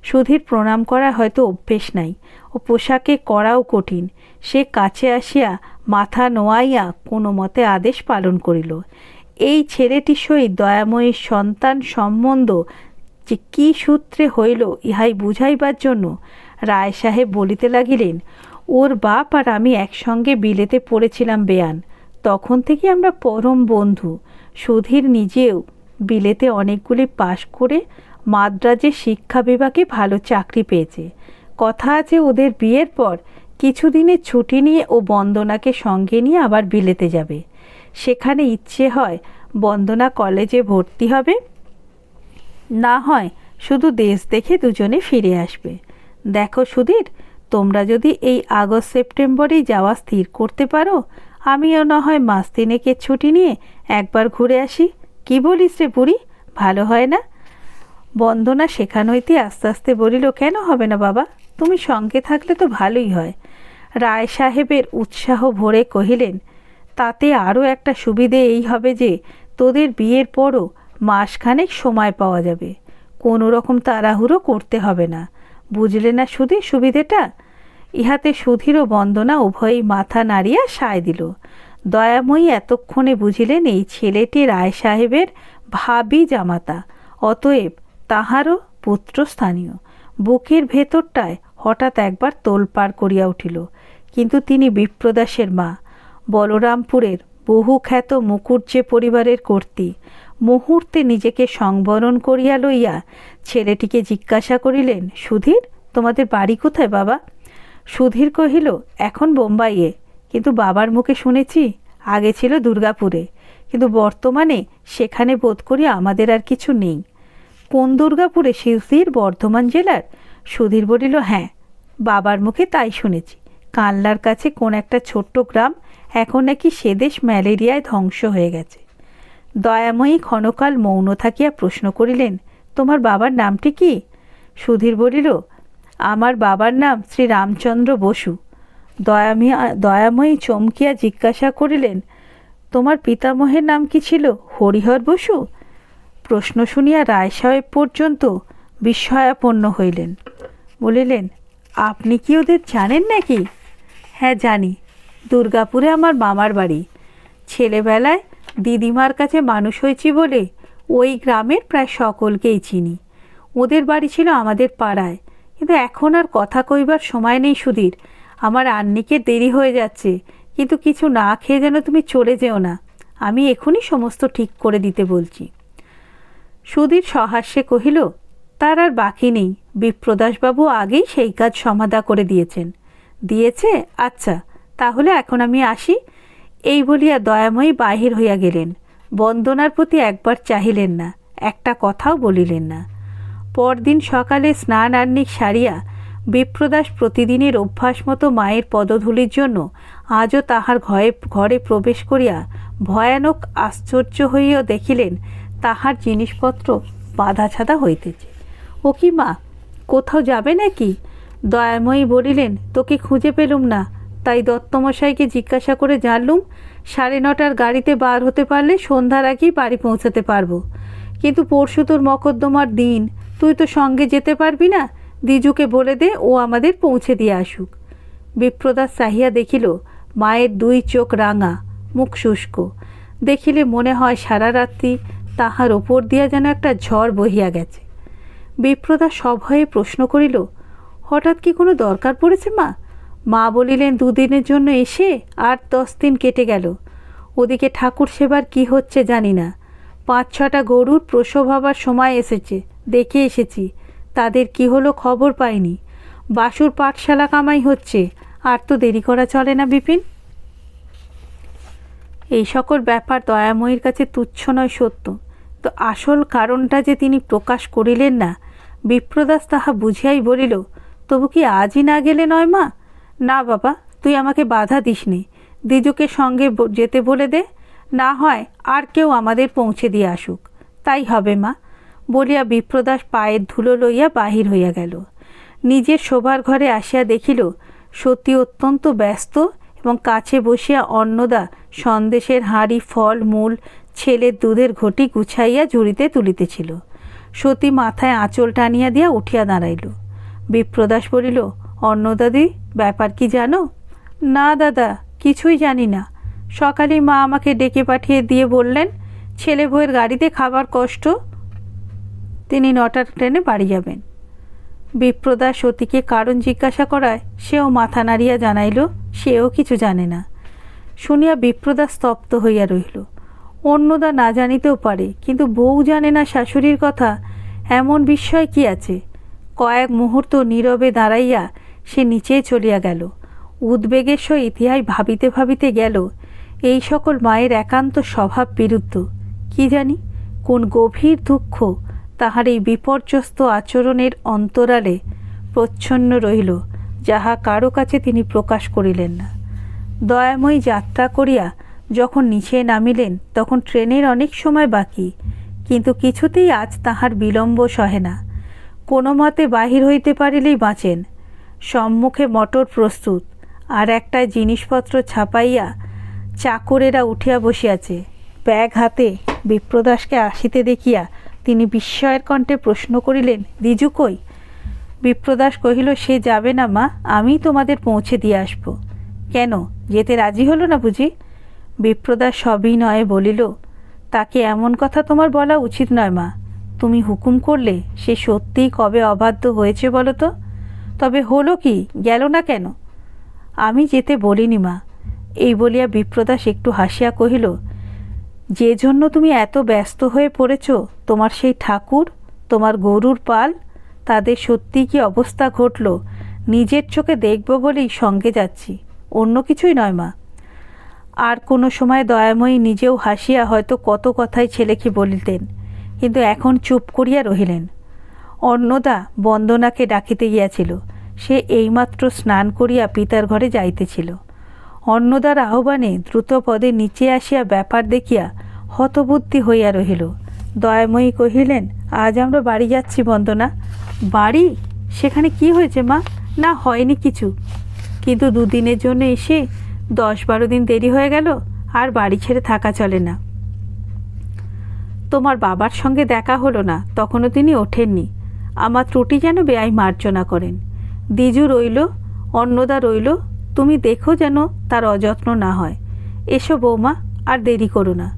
সুধীর প্রণাম করা হয়তো অভ্যেস নাই, ও পোশাকে করাও কঠিন। সে কাছে আসিয়া মাথা নোয়াইয়া কোনো মতে আদেশ পালন করিল। এই ছেলেটির সহিত দয়াময়ীর সন্তান সম্বন্ধ যে কী সূত্রে হইল ইহাই বুঝাইবার জন্য রায় সাহেব বলিতে লাগিলেন, ওর বাপ আর আমি একসঙ্গে বিলেতে পড়েছিলাম বেয়ান। তখন থেকে আমরা পরম বন্ধু। সুধীর নিজেও বিলেতে অনেকগুলি পাশ করে মাদ্রাজে শিক্ষা বিভাগে ভালো চাকরি পেয়েছে। কথা আছে ওদের বিয়ের পর কিছুদিনের ছুটি নিয়ে ও বন্দনাকে সঙ্গে নিয়ে আবার বিলেতে যাবে। সেখানে ইচ্ছে হয় বন্দনা কলেজে ভর্তি হবে, না হয় শুধু দেশ দেখে দুজনে ফিরে আসবে। দেখো সুধীর, তোমরা যদি এই আগস্ট সেপ্টেম্বরেই যাওয়া স্থির করতে পারো, আমিও না হয় মাস তিনেকের ছুটি নিয়ে একবার ঘুরে আসি। কি বলিস রে বুড়ি, ভালো হয় না? বন্দনা সেখান হইতে আস্তে আস্তে বলিল, কেন হবে না বাবা, তুমি সঙ্গে থাকলে তো ভালোই হয়। রায় সাহেবের উৎসাহ ভরে কহিলেন, তাতে আরও একটা সুবিধে এই হবে যে তোদের বিয়ের পরও মাসখানেক সময় পাওয়া যাবে। কোনো রকম তাড়াহুড়ো করতে হবে না। বুঝলে না সুধীর সুবিধেটা? ইহাতে সুধীর ও বন্দনা উভয়ই মাথা নাড়িয়া সায় দিল। দয়াময়ী এতক্ষণে বুঝিলেন এই ছেলেটি রায় সাহেবের ভাবি জামাতা, অতএব তাহারও পুত্রস্থানীয়। বুকের ভেতরটায় হঠাৎ একবার তোলপাড় করিয়া উঠিল। কিন্তু তিনি বিপ্রদাসের মা, বলরামপুরের বহুখ্যাত মুকুটজে পরিবারের কর্ত্রী। মুহূর্তে নিজেকে সংবরণ করিয়া লইয়া ছেলেটিকে জিজ্ঞাসা করিলেন, সুধীর, তোমাদের বাড়ি কোথায় বাবা? সুধীর কহিল, এখন বোম্বাইয়ে, কিন্তু বাবার মুখে শুনেছি আগে ছিল দুর্গাপুরে, কিন্তু বর্তমানে সেখানে বোধ করি আমাদের আর কিছু নেই। কোন দুর্গাপুরে? সুধীর, বর্ধমান জেলার। সুধীর বলিল, হ্যাঁ, বাবার মুখে তাই শুনেছি। কানলার কাছে কোন একটা ছোট্ট গ্রাম, এখন নাকি সে দেশ ম্যালেরিয়ায় ধ্বংস হয়ে গেছে। দয়াময়ী ক্ষণকাল মৌন থাকিয়া প্রশ্ন করিলেন, তোমার বাবার নামটি কি? সুধীর বলিল, আমার বাবার নাম শ্রী রামচন্দ্র বসু। দয়াময়ী চমকিয়া জিজ্ঞাসা করিলেন, তোমার পিতামহের নাম কি ছিল? হরিহর বসু? প্রশ্ন শুনিয়া রায় সাহেব পর্যন্ত বিস্ময়াপন্ন হইলেন। বলিলেন, আপনি কি ওদের জানেন নাকি? হ্যাঁ জানি, দুর্গাপুরে আমার মামার বাড়ি। ছেলেবেলায় দিদিমার কাছে মানুষ হয়েছি বলে ওই গ্রামের প্রায় সকলকেই চিনি। ওদের বাড়ি ছিল আমাদের পাড়ায়, কিন্তু এখন আর কথা কইবার সময় নেই সুধীর। আমার আন্নিকে দেরি হয়ে যাচ্ছে, কিন্তু কিছু না খেয়ে যেন তুমি চলে যেও না। আমি এখনই সমস্ত ঠিক করে দিতে বলছি। সুধীর সহাস্যে কহিল, তার আর বাকি নেই, বিপ্রদাসবাবু আগেই সেই কাজ সমাধা করে দিয়েছেন। দিয়েছে? আচ্ছা, তাহলে এখন আমি আসি। এই বলিয়া দয়াময়ী বাহির হইয়া গেলেন। বন্দনার প্রতি একবার চাহিলেন না, একটা কথাও বলিলেন না। পরদিন সকালে স্নান আহ্নিক সারিয়া বিপ্রদাস প্রতিদিনের অভ্যাস মতো মায়ের পদধূলির জন্য আজও তাহার ঘরে প্রবেশ করিয়া ভয়ানক আশ্চর্য হইয়া দেখিলেন তাহার জিনিসপত্র বাঁধা ছাঁধা হইতেছে। ও কি মা, কোথাও যাবে নাকি? দয়াময়ী বলিলেন, তোকে খুঁজে পেলুম না, তাই দত্তমশাইকে জিজ্ঞাসা করে জানলুম 9:30টার গাড়িতে বার হতে পারলে সন্ধ্যার আগেই বাড়ি পৌঁছাতে পারবো। কিন্তু পরশু তোর মকদ্দমার দিন, তুই তো সঙ্গে যেতে পারবি না। দ্বিজুকে বলে দে ও আমাদের পৌঁছে দিয়ে আসুক। বিপ্রদাস চাহিয়া দেখিল মায়ের 2 চোখ রাঙা, মুখ শুষ্ক। দেখিলে মনে হয় সারা রাত্রি তাহার ওপর দিয়া যেন একটা ঝড় বহিয়া গেছে। বিপ্রদাস সভয়ে প্রশ্ন করিল, হঠাৎ কি কোনো দরকার পড়েছে মা? মা বলিলেন, 2 দিনের জন্য এসে 8-10 দিন কেটে গেল। ওদিকে ঠাকুর সেবার কি হচ্ছে জানি না। 5-6টা গরুর প্রসব হবার সময় এসেছে, দেখে এসেছি। তাদের কি হলো খবর পাইনি। বাসুর পাঠশালা কামাই হচ্ছে, আর তো দেরি করা চলে না বিপিন। এই সকল ব্যাপার দয়াময়ীর কাছে তুচ্ছ নয় সত্য, তো আসল কারণটা যে তিনি প্রকাশ করিলেন না, বিপ্রদাস তাহা বুঝিয়াই বলিল, তবু কি আজই না গেলে নয় মা? না বাবা, তুই আমাকে বাধা দিস নে, দ্বিজুকে সঙ্গে যেতে বলে দে, না হয় আর কেউ আমাদের পৌঁছে দিয়ে আসুক। তাই হবে মা, বলিয়া বিপ্রদাস পায়ের ধুলো লইয়া বাহির হইয়া গেল। নিজের শোবার ঘরে আসিয়া দেখিল সত্যি অত্যন্ত ব্যস্ত এবং কাছে বসিয়া অন্নদা সন্দেশের হাঁড়ি, ফল মূল, ছেলের দুধের ঘটি গুছাইয়া ঝুড়িতে তুলিতেছিল। সতী মাথায় আঁচল টানিয়া দিয়া উঠিয়া দাঁড়াইল। বিপ্রদাস বলিল, অন্নদাদি, ব্যাপার কি জানো? না দাদা, কিছুই জানি না। সকালেই মা আমাকে ডেকে পাঠিয়ে দিয়ে বললেন ছেলে বউয়ের গাড়িতে খাবার কষ্ট, তিনি 9টার ট্রেনে বাড়ি যাবেন। বিপ্রদাস সতীকে কারণ জিজ্ঞাসা করায় সেও মাথা নাড়িয়া জানাইল সেও কিছু জানে না। শুনিয়া বিপ্রদাস স্তব্ধ হইয়া রহিল। অন্যদা না জানিতেও পারে, কিন্তু বউ জানে না শাশুড়ির কথা, এমন বিস্ময় কি আছে? কয়েক মুহূর্ত নীরবে দাঁড়াইয়া সে নিচেই চলিয়া গেল। উদ্বেগের সহিত ইহাই ভাবিতে ভাবিতে গেল, এই সকল মায়ের একান্ত স্বভাব বিরুদ্ধ। কি জানি কোন গভীর দুঃখ তাহার এই বিপর্যস্ত আচরণের অন্তরালে প্রচ্ছন্ন রহিল, যাহা কারো কাছে তিনি প্রকাশ করিলেন না। দয়াময়ী যাত্রা করিয়া যখন নিচে নামিলেন তখন ট্রেনের অনেক সময় বাকি, কিন্তু কিছুতেই আজ তাহার বিলম্ব সহে না। কোনো মতে বাহির হইতে পারিলেই বাঁচেন। সম্মুখে মটর প্রস্তুত, আর একটা জিনিসপত্র ছাপাইয়া চাকরেরা উঠিয়া বসিয়াছে। ব্যাগ হাতে বিপ্রদাসকে আসিতে দেখিয়া তিনি বিস্ময়ের কণ্ঠে প্রশ্ন করিলেন, দ্বিজু কই? বিপ্রদাস কহিল, সে যাবে না মা, আমি তোমাদের পৌঁছে দিয়ে আসব। কেন, যেতে রাজি হলো না বুঝি? বিপ্রদাস সবিনয়ে বলিল, তাকে এমন কথা তোমার বলা উচিত নয় মা। তুমি হুকুম করলে সে সত্যিই কবে অবাধ্য হয়েছে বলো তো? তবে হলো কি, গেল না কেন? আমি যেতে বলিনি মা। এই বলিয়া বিপ্রদাস একটু হাসিয়া কহিল, যে জন্য তুমি এত ব্যস্ত হয়ে পড়েছ, তোমার সেই ঠাকুর, তোমার গরুর পাল, তাদের সত্যি কি অবস্থা ঘটল নিজের চোখে দেখব বলেই সঙ্গে যাচ্ছি, অন্য কিছুই নয় মা। আর কোনো সময় দয়াময়ী নিজেও হাসিয়া হয়তো কত কথাই ছেলেকে বলিতেন, কিন্তু এখন চুপ করিয়া রহিলেন। অন্নদা বন্দনাকে ডাকিতে গিয়াছিল। সে এইমাত্র স্নান করিয়া পিতার ঘরে যাইতেছিল। অন্নদার আহ্বানে দ্রুত পদে নিচে আসিয়া ব্যাপার দেখিয়া হতবুদ্ধি হইয়া রহিল। দয়াময়ী কহিলেন, আজ আমরা বাড়ি যাচ্ছি বন্দনা। বাড়ি? সেখানে কি হয়েছে মা? না, হয়নি কিছু, কিন্তু 2 দিনের জন্য এসে 10-12 দিন দেরি হয়ে গেল, আর বাড়ি ছেড়ে থাকা চলে না। তোমার বাবার সঙ্গে দেখা হলো না, তখনও তিনি ওঠেননি। আমার ত্রুটি যেন বেআই মার্জনা করেন। দ্বিজু রইল, অন্নদা রইল, তুমি দেখো যেন তার অযত্ন না হয়। এসো বৌমা, আর দেরি করো না।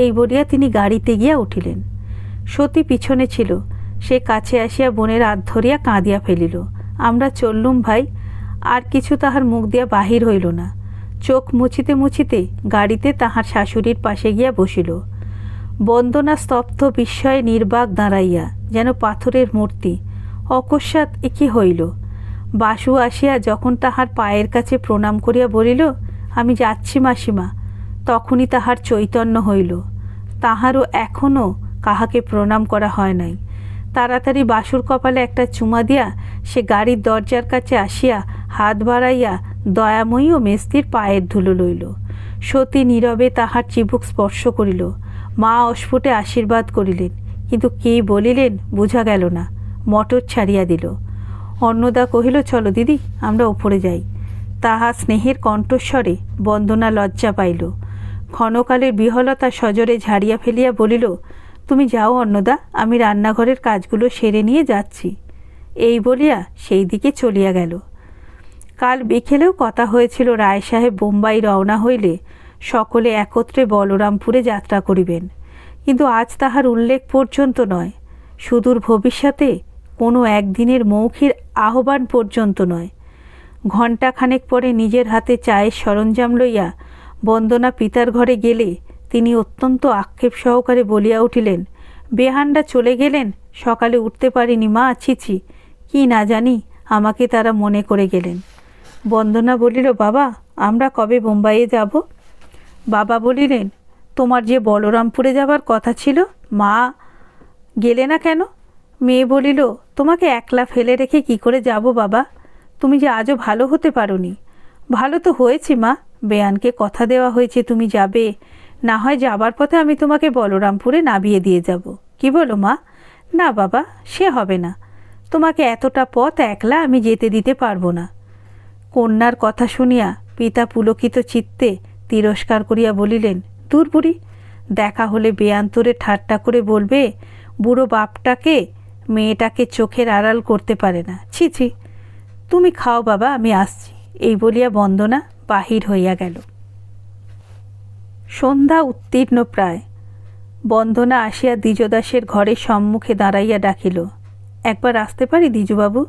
এই বলিয়া তিনি গাড়িতে গিয়া উঠিলেন। সতী পিছনে ছিল। সে কাছে আসিয়া বোনের হাত ধরিয়া কাঁদিয়া ফেলিল। আমরা চললুম ভাই। আর কিছু তাহার মুখ দিয়া বাহির হইল না। চোখ মুছিতে মুছিতে গাড়িতে তাহার শাশুড়ির পাশে গিয়া বসিল। বন্দনা স্তব্ধ বিস্ময়ে নির্বাক দাঁড়াইয়া, যেন পাথরের মূর্তি। অকস্মাৎ এ কি হইল? বাসু আসিয়া যখন তাহার পায়ের কাছে প্রণাম করিয়া বলিল, আমি যাচ্ছি মাসিমা, তখনই তাহার চৈতন্য হইল। তাহারও এখনও কাহাকে প্রণাম করা হয় নাই। তাড়াতাড়ি বাসুর কপালে একটা চুমা দিয়া সে গাড়ির দরজার কাছে আসিয়া হাত বাড়াইয়া দয়াময়ী ও মেস্তির পায়ের ধুলো লইল। সতী নীরবে তাহার চিবুক স্পর্শ করিল। মা অস্ফুটে আশীর্বাদ করিলেন, কিন্তু কে বলিলেন বোঝা গেল না। মটর ছাড়িয়া দিল। অন্নদা কহিল, চলো দিদি, আমরা ওপরে যাই। তাহা স্নেহের কণ্ঠস্বরে বন্দনা লজ্জা পাইল। ক্ষণকালের বিহলতা সজোরে ঝাড়িয়া ফেলিয়া বলিল, তুমি যাও অন্নদা, আমি রান্নাঘরের কাজগুলো সেরে নিয়ে যাচ্ছি। এই বলিয়া সেই দিকে চলিয়া গেল। কাল বিকেলেও কথা হয়েছিল রায় সাহেব বোম্বাই রওনা হইলে সকলে একত্রে বলরামপুরে যাত্রা করিবেন, কিন্তু আজ তাহার উল্লেখ পর্যন্ত নয়, সুদূর ভবিষ্যতে কোনো একদিনের মৌখির আহ্বান পর্যন্ত নয়। ঘণ্টাখানেক পরে নিজের হাতে চায়ের সরঞ্জাম লইয়া বন্দনা পিতার ঘরে গেলে তিনি অত্যন্ত আক্ষেপ সহকারে বলিয়া উঠিলেন, বেহানরা চলে গেলেন, সকালে উঠতে পারিনি মা, ছিছি, কি না জানি আমাকে তারা মনে করে গেলেন। বন্দনা বলিল, বাবা, আমরা কবে বোম্বাইয়ে যাব? বাবা বলিলেন, তোমার যে বলরামপুরে যাবার কথা ছিল, মা গেলে না কেন? মেয়ে বলিল, তোমাকে একলা ফেলে রেখে কি করে যাব বাবা? তুমি যে আজও ভালো হতে পারোনি। ভালো তো হয়েছি মা, বেয়ানকে কথা দেওয়া হয়েছে তুমি যাবে, না হয় যাবার পথে আমি তোমাকে বলরামপুরে নামিয়ে দিয়ে যাব। কি বলো মা? না বাবা, সে হবে না, তোমাকে এতটা পথ একলা আমি যেতে দিতে পারবো না। কন্যার কথা শুনিয়া পিতা পুলকিত চিত্তে তিরস্কার করিয়া বলিলেন, দূর বুড়ি, দেখা হলে বেয়ান্তরে ঠাট্টা করে বলবে, বুড়ো বাপটাকে মেয়েটাকে চোখের আড়াল করতে পারে না, ছি ছি। তুমি খাও বাবা, আমি আসছি। এই বলিয়া বন্দনা বাহির হইয়া গেল। সন্ধ্যা উত্তীর্ণ প্রায়। বন্দনা আসিয়া দ্বিজদাসের ঘরের সম্মুখে দাঁড়াইয়া ডাকিল, একবার আসতে পারি দ্বিজবাবু?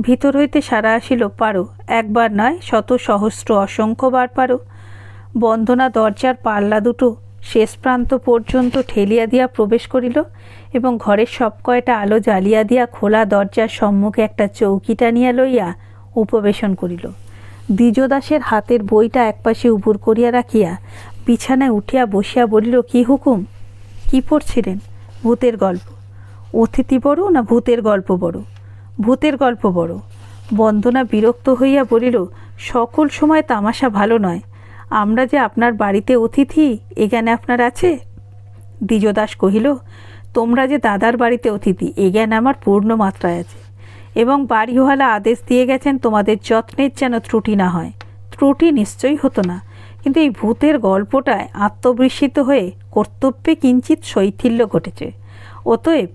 ভিতর হইতে সারা আসিল, পারো, একবার নয়, শত সহস্র অসংখ্যবার পারো। বন্দনা দরজার পাল্লা দুটো শেষ প্রান্ত পর্যন্ত ঠেলিয়া দিয়া প্রবেশ করিল এবং ঘরের সব কয়টা আলো জ্বালিয়া দিয়া খোলা দরজার সম্মুখে একটা চৌকি টানিয়া লইয়া উপবেশন করিল। দ্বিজদাসের হাতের বইটা একপাশে উপুর করিয়া রাখিয়া বিছানায় উঠিয়া বসিয়া বলিল, কি হুকুম? কি পড়ছিলেন? ভূতের গল্প। অতিথি বড় না ভূতের গল্প বড়? ভূতের গল্প বড়। বন্দনা বিরক্ত হইয়া বলিল, সকল সময় তামাশা ভালো নয়। আমরা যে আপনার বাড়িতে অতিথি, এ জ্ঞান আপনার আছে? দ্বিজদাস কহিল, তোমরা যে দাদার বাড়িতে অতিথি, এ জ্ঞান আমার পূর্ণ মাত্রায় আছে, এবং বাড়িওয়ালা আদেশ দিয়ে গেছেন তোমাদের যত্নের যেন ত্রুটি না হয়। ত্রুটি নিশ্চয়ই হতো না, কিন্তু এই ভূতের গল্পটায় আত্মবিস্মিত হয়ে কর্তব্যে কিঞ্চিত শৈথিল্য ঘটেছে। অতএব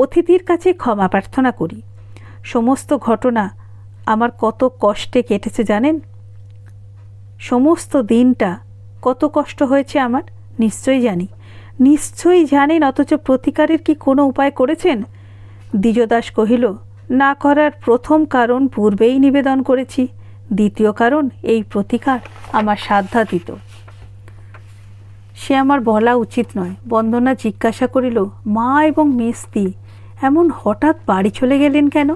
অতিথির কাছে ক্ষমা প্রার্থনা করি। সমস্ত ঘটনা আমার কত কষ্টে কেটেছে জানেন? সমস্ত দিনটা কত কষ্ট হয়েছে আমার নিশ্চয়ই জানি। নিশ্চয়ই জানেন, অথচ প্রতিকারের কি কোনো উপায় করেছেন? দ্বিজদাস কহিল, না করার প্রথম কারণ পূর্বেই নিবেদন করেছি, দ্বিতীয় কারণ এই প্রতিকার আমার সাধ্যাতীত। সে আমার বলা উচিত নয়। বন্দনা জিজ্ঞাসা করিল, মা এবং মেস্তি এমন হঠাৎ বাড়ি চলে গেলেন কেন?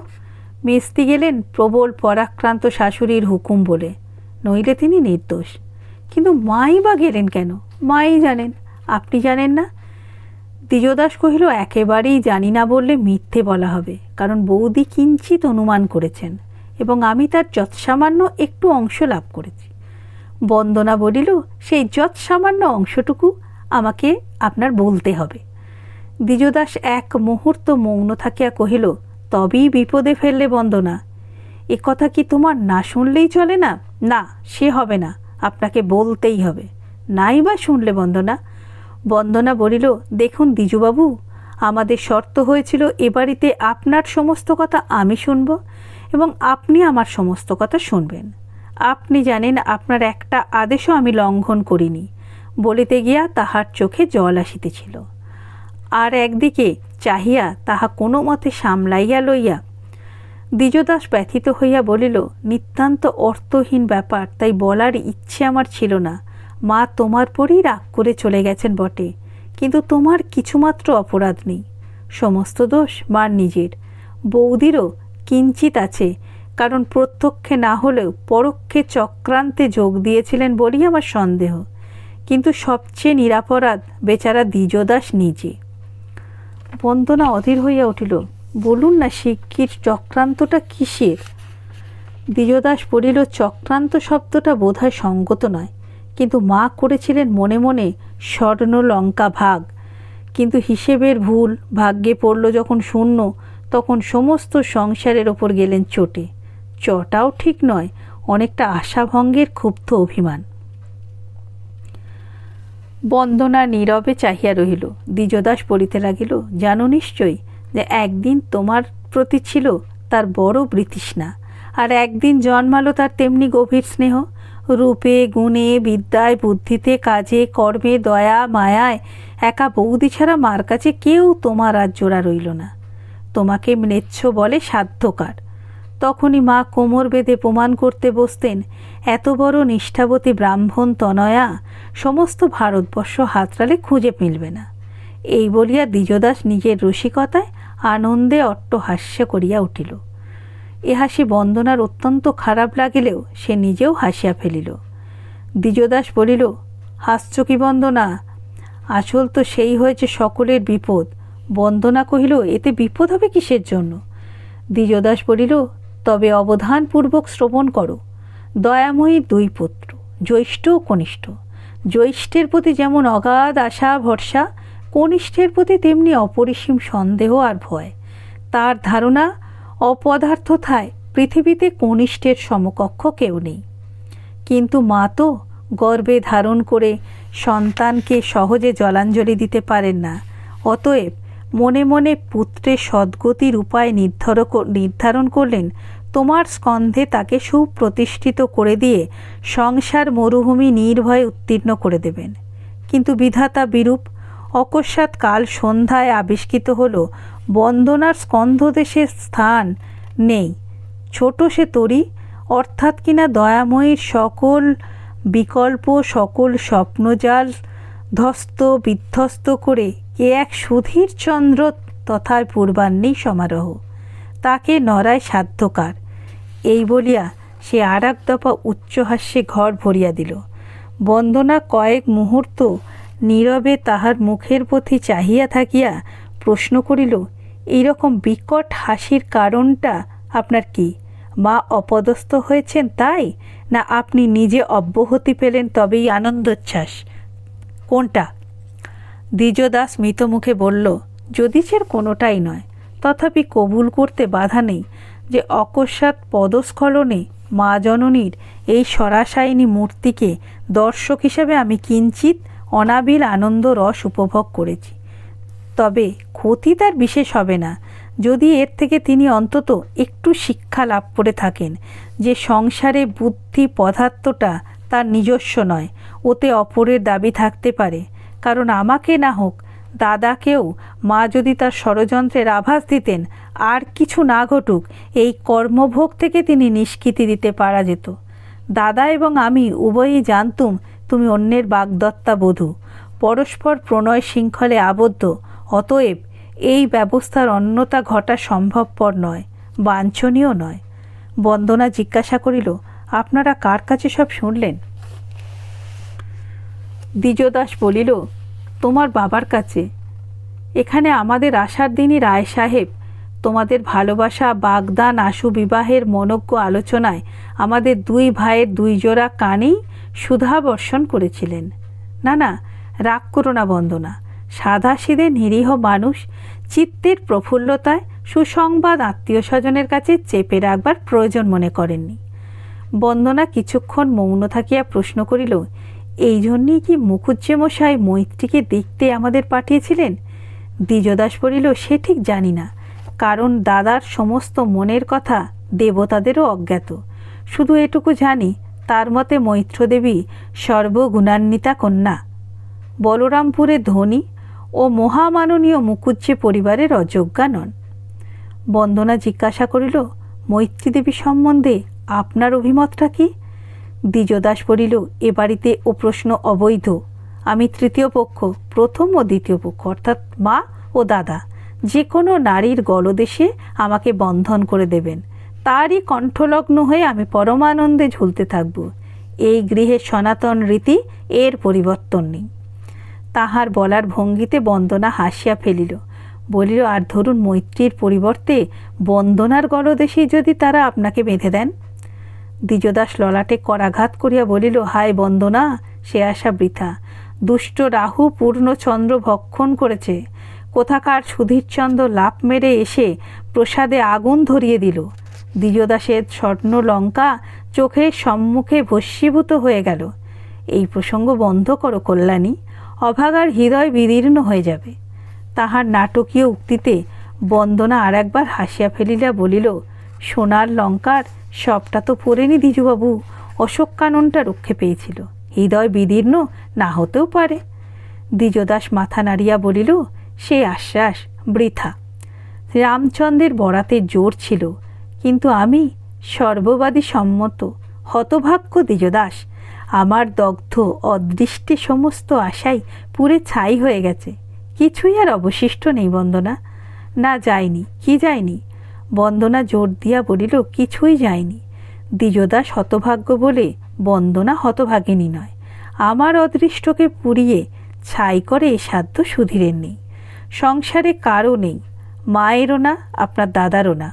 মেস্তি গেলেন প্রবল পরাক্রান্ত শাশুড়ির হুকুম বলে, নইলে তিনি নির্দোষ। কিন্তু মাই বা গেলেন কেন? মাই জানেন, আপনি জানেন না? দ্বিজদাস কহিল, একেবারেই জানি না বললে মিথ্যে বলা হবে, কারণ বৌদি কিঞ্চিত অনুমান করেছেন এবং আমি তার যৎসামান্য একটু অংশ লাভ করেছি। বন্দনা বলিল, সেই যৎসামান্য অংশটুকু আমাকে আপনার বলতে হবে। দ্বিজদাস এক মুহূর্ত মৌন থাকিয়া কহিল, তবেই বিপদে ফেললে বন্দনা। এ কথা কি তোমার না শুনলেই চলে না? না, সে হবে না, আপনাকে বলতেই হবে। নাই বা শুনলে বন্দনা? বন্দনা বলিল, দেখুন দ্বিজবাবু, আমাদের শর্ত হয়েছিল এ বাড়িতে আপনার সমস্ত কথা আমি শুনব এবং আপনি আমার সমস্ত কথা শুনবেন। আপনি জানেন আপনার একটা আদেশও আমি লঙ্ঘন করিনি। বলিতে গিয়া তাহার চোখে জল আসিতেছিল। আর একদিকে চাহিয়া তাহা কোনো মতে সামলাইয়া লইয়া দ্বিজদাস ব্যথিত হইয়া বলিল, নিতান্ত অর্থহীন ব্যাপার, তাই বলার ইচ্ছে আমার ছিল না। মা তোমার পরেই রাগ করে চলে গেছেন বটে, কিন্তু তোমার কিছুমাত্র অপরাধ নেই। সমস্ত দোষ মার নিজের। বৌদিরও কিঞ্চিত আছে, কারণ প্রত্যক্ষে না হলেও পরোক্ষে চক্রান্তে যোগ দিয়েছিলেন বলেই আমার সন্দেহ। কিন্তু সবচেয়ে নিরাপরাধ বেচারা দ্বিজদাস নিজে। বন্দনা অধীর হইয়া উঠিল, বলুন না শিগগির চক্রান্তটা কিসের? দ্বিজদাস বলিল, চক্রান্ত শব্দটা বোধহয় সঙ্গত নয়, কিন্তু মা করেছিলেন মনে মনে স্বর্ণ লঙ্কা ভাগ, কিন্তু হিসেবের ভুল, ভাগ্যে পড়ল যখন শূন্য, তখন সমস্ত সংসারের ওপর গেলেন চটে। চটাও ঠিক নয়, অনেকটা আশাভঙ্গের ক্ষুব্ধ অভিমান। বন্দনা নীরবে চাহিয়া রহিল। দ্বিজদাস বলিতে লাগিল, জানো নিশ্চয়ই যে একদিন তোমার প্রতি ছিল তার বড় বৃতৃষ্ণা, আর একদিন জন্মালো তার তেমনি গভীর স্নেহ। রূপে গুণে বিদ্যায় বুদ্ধিতে কাজে কর্মে দয়া মায়ায় একা বৌদি ছাড়া মার কাছে কেউ তোমার আর জোড়া রইল না। তোমাকে ম্লেচ্ছ বলে সাধ্যকার। তখনই মা কোমর বেঁধে প্রমাণ করতে বসতেন, এত বড় নিষ্ঠাবতী ব্রাহ্মণ তনয়া সমস্ত ভারতবর্ষ হাতড়ালে খুঁজে মিলবে না। এই বলিয়া দ্বিজদাস নিজের রসিকতায় আনন্দে অট্টহাস্য করিয়া উঠিল। এ হাসি বন্দনার অত্যন্ত খারাপ লাগিলেও সে নিজেও হাসিয়া ফেলিল। দ্বিজদাস বলিল, হাসছ কি বন্দনা? আসল তো সেই হয়েছে সকলের বিপদ। বন্দনা কহিল, এতে বিপদ হবে কিসের জন্য? দ্বিজদাস বলিল, তবে অবধানপূর্বক শ্রবণ করো। দয়াময়ীর দুই পুত্র, জ্যৈষ্ঠ ও কনিষ্ঠ। জ্যৈষ্ঠের প্রতি যেমন অগাধ আশা ভরসা, কনিষ্ঠের প্রতি তেমনি অপরিসীম সন্দেহ আর ভয়। তার ধারণা অপদার্থতায় পৃথিবীতে কনিষ্ঠের সমকক্ষ কেউ নেই। কিন্তু মা তো গর্ভে ধারণ করে সন্তানকে সহজে জলাঞ্জলি দিতে পারেন না। অতএব মনে মনে পুত্রের সদ্গতির উপায় নির্ধারণ করলেন, তোমার স্কন্ধে তাকে সুপ্রতিষ্ঠিত করে দিয়ে সংসার মরুভূমি নির্ভয়ে উত্তীর্ণ করে দেবেন। কিন্তু বিধাতা বিরূপ। অকস্মাৎ কাল সন্ধ্যায় আবিষ্কৃত হল বন্দনার স্কন্ধদেশের স্থান নেই। ছোট সে তরি, অর্থাৎ কিনা দয়াময়ীর সকল বিকল্প সকল স্বপ্নজাল ধ্বস্ত বিধ্বস্ত করে কে এক সুধীর চন্দ্র তথায় পূর্বাহ্নেই সমারোহ। তাকে নরায় সাধ্যকার। এই বলিয়া সে আর এক দফা উচ্চহাস্যে ঘর ভরিয়া দিল। বন্দনা কয়েক মুহূর্ত নীরবে তাহার মুখের প্রতি চাহিয়া থাকিয়া প্রশ্ন করিল, এইরকম বিকট হাসির কারণটা আপনার কি? মা অপদস্থ হয়েছেন তাই, না আপনি নিজে অব্যাহতি পেলেন তবেই আনন্দোচ্ছ্বাস? কোনটা? দ্বিজদাস মৃতমুখে বলল, যদিচের কোনোটাই নয়, তথাপি কবুল করতে বাধা নেই যে অকস্মাৎ পদস্খলনে মা জননীর এই সরাসায়নী মূর্তিকে দর্শক হিসেবে আমি কিঞ্চিত অনাবিল আনন্দ রস উপভোগ করেছি। তবে ক্ষতি তার বিশেষ হবে না যদি এর থেকে তিনি অন্তত একটু শিক্ষা লাভ করে থাকেন যে সংসারে বুদ্ধি পদার্থটা তার নিজস্ব নয়, ওতে অপরের দাবি থাকতে পারে। কারণ আমাকে না হোক দাদাকেও মা যদি তার ষড়যন্ত্রের আভাস দিতেন, আর কিছু না ঘটুক এই কর্মভোগ থেকে তিনি নিষ্কৃতি দিতে পারা যেত। দাদা এবং আমি উভয়ই জানতুম তুমি অন্যের বাগদত্তা বধূ, পরস্পর প্রণয় শৃঙ্খলে আবদ্ধ। অতএব এই ব্যবস্থার অন্যতা ঘটা সম্ভবপর নয়, বাঞ্ছনীয় নয়। বন্দনা জিজ্ঞাসা করিল, আপনারা কার কাছে সব শুনলেন? দ্বিজদাস বলিল, তোমার বাবার কাছে। এখানে আমাদের আসার দিনই রায় সাহেব তোমাদের ভালোবাসা বাগদান আশু বিবাহের মনজ্ঞ আলোচনায় আমাদের দুই ভাইয়ের দুই জোড়া কানেই সুধা বর্ষণ করেছিলেন। না না, রাগ করো না বন্দনা। সাধাসিধে নিরীহ মানুষ চিত্তের প্রফুল্লতায় সুসংবাদ আত্মীয় স্বজনের কাছে চেপে রাখবার প্রয়োজন মনে করেননি। বন্দনা কিছুক্ষণ মৌন থাকিয়া প্রশ্ন করিল, এই জন্যেই কি মুখুজ্জেমশাই মৈত্রীকে দেখতে আমাদের পাঠিয়েছিলেন? দ্বিজদাস বলিল, সে ঠিক জানি না, কারণ দাদার সমস্ত মনের কথা দেবতাদেরও অজ্ঞাত। শুধু এটুকু জানি তার মতে মৈত্রদেবী সর্বগুণান্বিতা কন্যা, বলরামপুরে ধনী ও মহামাননীয় মুকুজ্জে পরিবারের অযোগ্যা নন। বন্দনা জিজ্ঞাসা করিল, মৈত্রী দেবী সম্বন্ধে আপনার অভিমতটা কি? দ্বিজদাস বলিল, এ বাড়িতে ও প্রশ্ন অবৈধ। আমি তৃতীয় পক্ষ, প্রথম ও দ্বিতীয় পক্ষ, অর্থাৎ মা ও দাদা যে কোনো নারীর গলদেশে আমাকে বন্ধন করে দেবেন, তারই কণ্ঠলগ্ন হয়ে আমি পরমানন্দে ঝুলতে থাকব। এই গৃহের সনাতন রীতি, এর পরিবর্তন নেই। তাহার বলার ভঙ্গিতে বন্দনা হাসিয়া ফেলিল। বলিল, আর ধরুন মৈত্রীর পরিবর্তে বন্দনার গলদেশেই যদি তারা আপনাকে বেঁধে দেন? দ্বিজদাস ললাটে করাঘাত করিয়া বলিল, হায় বন্দনা, সে আশা বৃথা। দুষ্ট রাহু পূর্ণচন্দ্র ভক্ষণ করেছে। কোথাকার সুধীরচন্দ্র লাফ মেরে এসে প্রসাদে আগুন ধরিয়ে দিল। দ্বিজদাসের স্বর্ণ লঙ্কা চোখের সম্মুখে ভস্মীভূত হয়ে গেল। এই প্রসঙ্গ বন্ধ করো কল্যাণী, অভাগার হৃদয় বিদীর্ণ হয়ে যাবে। তাহার নাটকীয় উক্তিতে বন্দনা আর একবার হাসিয়া ফেলিলা, বলিল, সোনার লঙ্কার সবটা তো পড়েনি দ্বিজবাবু, অশোক কাননটা রক্ষে পেয়েছিল, হৃদয় বিদীর্ণ না হতেও পারে। দ্বিজদাস মাথা নাড়িয়া বলিল, সে আশ্বাস বৃথা। রামচন্দ্রের বরাতে জোর ছিল, কিন্তু আমি সর্ববাদী সম্মত। হতভাগ্য দ্বিজদাস, আমার দগ্ধ অদৃষ্টে সমস্ত আশাই পুড়ে ছাই হয়ে গেছে। কিছুই আর অবশিষ্ট নেই বন্দনা। না যায়নি, কি যায়নি? বন্দনা জোর দিয়া বলিল, কিছুই যায়নি। দ্বিজদাস হতভাগ্য বলে বন্দনা হতভাগিনী নয়। আমার অদৃষ্টকে পুড়িয়ে ছাই করে এ সাধ্য সুধীরের নেই। সংসারে কারও নেই, মায়েরও না, আপনার দাদারও না।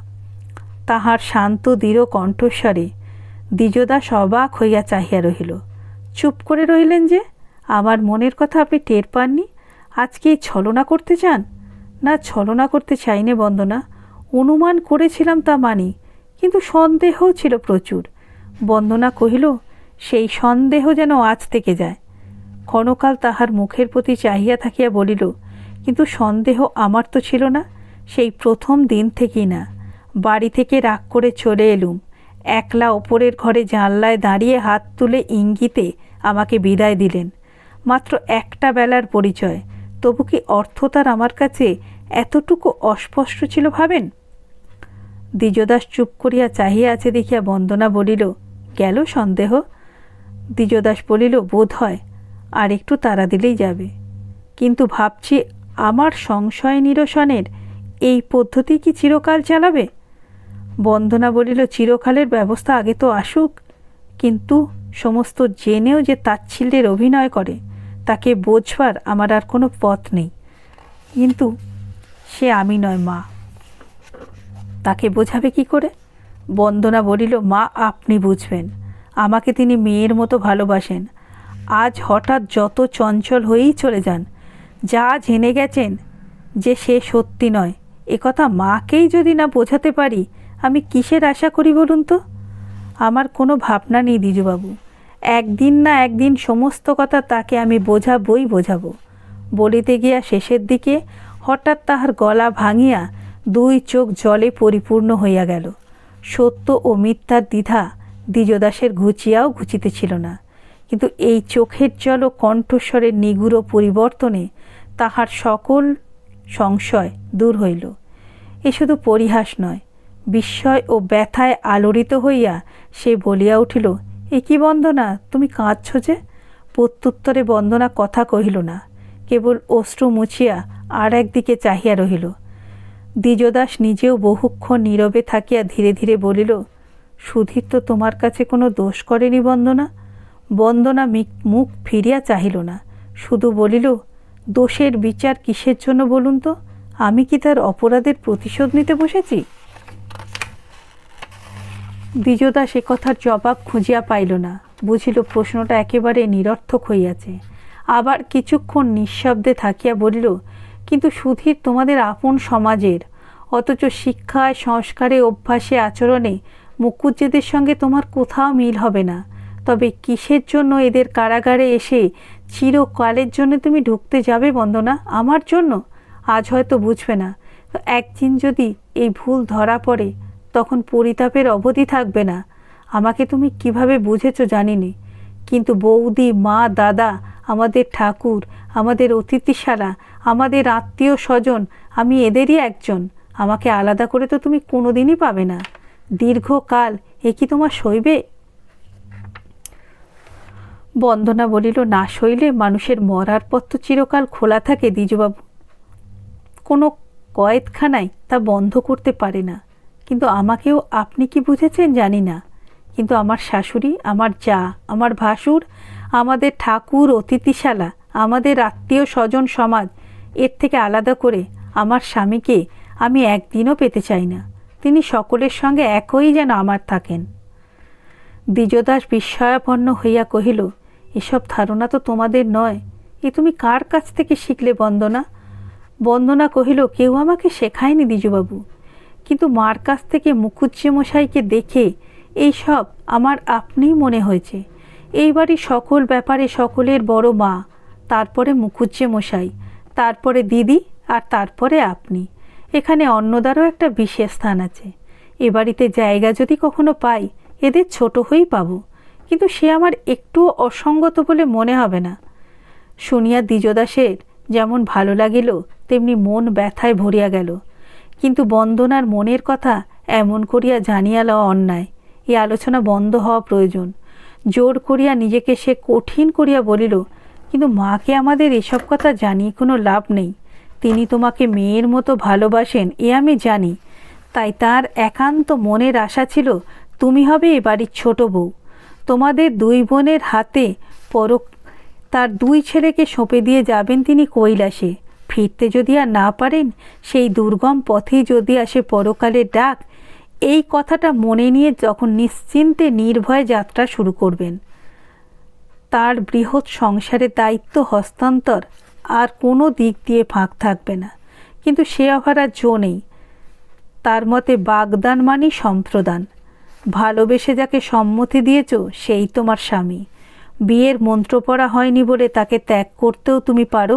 তাহার শান্ত দৃঢ় কণ্ঠস্বরে দ্বিজদাস অবাক হইয়া চাহিয়া রহিল। চুপ করে রহিলেন যে? আমার মনের কথা আপনি টের পাননি? আজকে ছলনা করতে চান? না, ছলনা করতে চাইনে বন্দনা, অনুমান করেছিলাম তা মানি, কিন্তু সন্দেহও ছিল প্রচুর। বন্দনা কহিল, সেই সন্দেহ যেন আজ থেকে যায়। ক্ষণকাল তাহার মুখের প্রতি চাহিয়া থাকিয়া বলিল, কিন্তু সন্দেহ আমার তো ছিল না, সেই প্রথম দিন থেকেই না। বাড়ি থেকে রাগ করে চলে এলুম, একলা ওপরের ঘরে জানলায় দাঁড়িয়ে হাত তুলে ইঙ্গিতে আমাকে বিদায় দিলেন। মাত্র একটা বেলার পরিচয়, তবু কি অর্থ তার আমার কাছে এতটুকু অস্পষ্ট ছিল ভাবেন? দ্বিজদাস চুপ করিয়া চাহিয়া আছে দেখিয়া বন্দনা বলিল, গেল সন্দেহ? দ্বিজদাস বলিল, বোধ হয় আর একটু তাড়া দিলেই যাবে, কিন্তু ভাবছি আমার সংশয় নিরসনের এই পদ্ধতি কি চিরকাল চালাবে? বন্দনা বলিল, চিরকালের ব্যবস্থা আগে তো আসুক, কিন্তু সমস্ত জেনেও যে তাচ্ছিল্যের অভিনয় করে তাকে বোঝবার আমার আর কোনো পথ নেই। কিন্তু সে আমি নয়, মা। তাকে বোঝাবে কি করে? বন্দনা বলিল, মা আপনি বুঝবেন, আমাকে তিনি মেয়ের মতো ভালোবাসেন। আজ হঠাৎ যত চঞ্চল হয়েই চলে যান, যা জেনে গেছেন যে সে সত্যি নয়, একথা মাকেই যদি না বোঝাতে পারি, আমি কিসের আশা করি বলুন তো? আমার কোনো ভাবনা নেই দ্বিজবাবু, একদিন না একদিন সমস্ত কথা তাকে আমি বোঝাবো। বলিতে গিয়া শেষের দিকে হঠাৎ তাহার গলা ভাঙিয়া দুই চোখ জলে পরিপূর্ণ হইয়া গেল। সত্য ও মিথ্যার দ্বিধা দ্বিজদাসের ঘুচিয়াও ঘুচিতেছিল না, কিন্তু এই চোখের জল ও কণ্ঠস্বরের নিগুড় পরিবর্তনে তাহার সকল সংশয় দূর হইল। এ শুধু পরিহাস নয়, বিস্ময় ও ব্যথায় আলোড়িত হইয়া সে বলিয়া উঠিল, এ কি বন্দনা, তুমি কাঁদছ যে? প্রত্যুত্তরে বন্দনা কথা কহিল না, কেবল অশ্রু মুছিয়া আর একদিকে চাহিয়া রহিল। দ্বিজদাস নিজেও বহুক্ষণ নীরবে থাকিয়া ধীরে ধীরে বলিল, সুধীর তো তোমার কাছে কোনো দোষ করেনি বন্দনা। বন্দনা মুখ ফিরিয়া চাহিল না, শুধু বলিল, দোষের বিচার কিসের জন্য বলুন তো? আমি কি তার অপরাধের প্রতিশোধ নিতে বসেছি? দ্বিজদাস এ কথার জবাব খুঁজিয়া পাইল না, বুঝিল প্রশ্নটা একেবারে নিরর্থক হইয়াছে। আবার কিছুক্ষণ নিঃশব্দে থাকিয়া বলিল, কিন্তু সুধীর তোমাদের আপন সমাজের, অথচ শিক্ষায়, সংস্কারে, অভ্যাসে, আচরণে মুকুজ্জেদের সঙ্গে তোমার কোথাও মিল হবে না। তবে কিসের জন্য এদের কারাগারে এসে চিরকালের জন্য তুমি ঢুকতে যাবে বন্দনা? আমার জন্য? আজ হয়তো বুঝবে না, একদিন যদি এই ভুল ধরা পড়ে তখন পরিতাপের অবধি থাকবে না। আমাকে তুমি কিভাবে বুঝেছো জানি নে, কিন্তু বৌদি, মা, দাদা, আমাদের ঠাকুর, আমাদের অতিথিশালা, আমাদের আত্মীয় স্বজন, আমি এদেরই একজন। আমাকে আলাদা করে তো তুমি কোনোদিনই পাবে না। দীর্ঘকাল এ কি তোমার সইবে? বন্দনা বলিল, না সইলে মানুষের মরার পথ তো চিরকাল খোলা থাকে দ্বিজবাবু, কোনো কয়েদখানায় তা বন্ধ করতে পারে না। কিন্তু আমাকেও আপনি কি বুঝেছেন জানি না, কিন্তু আমার শাশুড়ি, আমার জা, আমার ভাসুর, আমাদের ঠাকুর, অতিথিশালা, আমাদের আত্মীয় স্বজন সমাজ, এর থেকে আলাদা করে আমার স্বামীকে আমি একদিনও পেতে চাই না। তিনি সকলের সঙ্গে একই যেন আমার থাকেন। দ্বিজদাস বিস্ময়াপন্ন হইয়া কহিল, এসব ধারণা তো তোমাদের নয়, এ তুমি কার কাছ থেকে শিখলে বন্দনা? বন্দনা কহিল, কেউ আমাকে শেখায়নি দ্বিজবাবু, কিন্তু মার কাছ থেকে মুখুজ্জে মশাইকে দেখে এই সব আমার আপনিই মনে হয়েছে। এই বাড়ির সকল ব্যাপারে সকলের বড় মা, তারপরে মুখুজ্জে মশাই, তারপরে দিদি, আর তারপরে আপনি। এখানে অন্নদারও একটা বিশেষ স্থান আছে। এ বাড়িতে জায়গা যদি কখনো পাই, এদের ছোট হয়েই পাবো, কিন্তু সে আমার একটুও অসঙ্গত বলে মনে হবে না। শুনিয়া দ্বিজদাসের যেমন ভালো লাগিল, তেমনি মন ব্যথায় ভরিয়া গেল। কিন্তু বন্দনার মনের কথা এমন করিয়া জানিয়া লওয়া অন্যায়। এই আলোচনা বন্ধ হওয়া প্রয়োজন। জোর করিয়া নিজেকে সে কঠিন করিয়া বলিল, কিন্তু মাকে আমাদের এসব কথা জানিয়ে কোনো লাভ নেই। তিনি তোমাকে মেয়ের মতো ভালোবাসেন, এ আমি জানি। তাই তার একান্ত মনের আশা ছিল তুমি হবে এ বাড়ির ছোট বউ। তোমাদের দুই বোনের হাতে তার দুই ছেলেকে সঁপে দিয়ে যাবেন তিনি কৈলাসে। ফিরতে যদি আর না পারেন, সেই দুর্গম পথেই যদি আসে পরকালের ডাক, এই কথাটা মনে নিয়ে যখন নিশ্চিন্তে নির্ভয়ে যাত্রা শুরু করবেন। তার বৃহৎ সংসারের দায়িত্ব হস্তান্তর আর কোনো দিক দিয়ে ফাঁক থাকবে না। কিন্তু সে অভারার জো নেই। তার মতে বাগদান মানেই সম্প্রদান। ভালোবেসে যাকে সম্মতি দিয়েছ সেই তোমার স্বামী। বিয়ের মন্ত্র পড়া হয়নি বলে তাকে ত্যাগ করতেও তুমি পারো,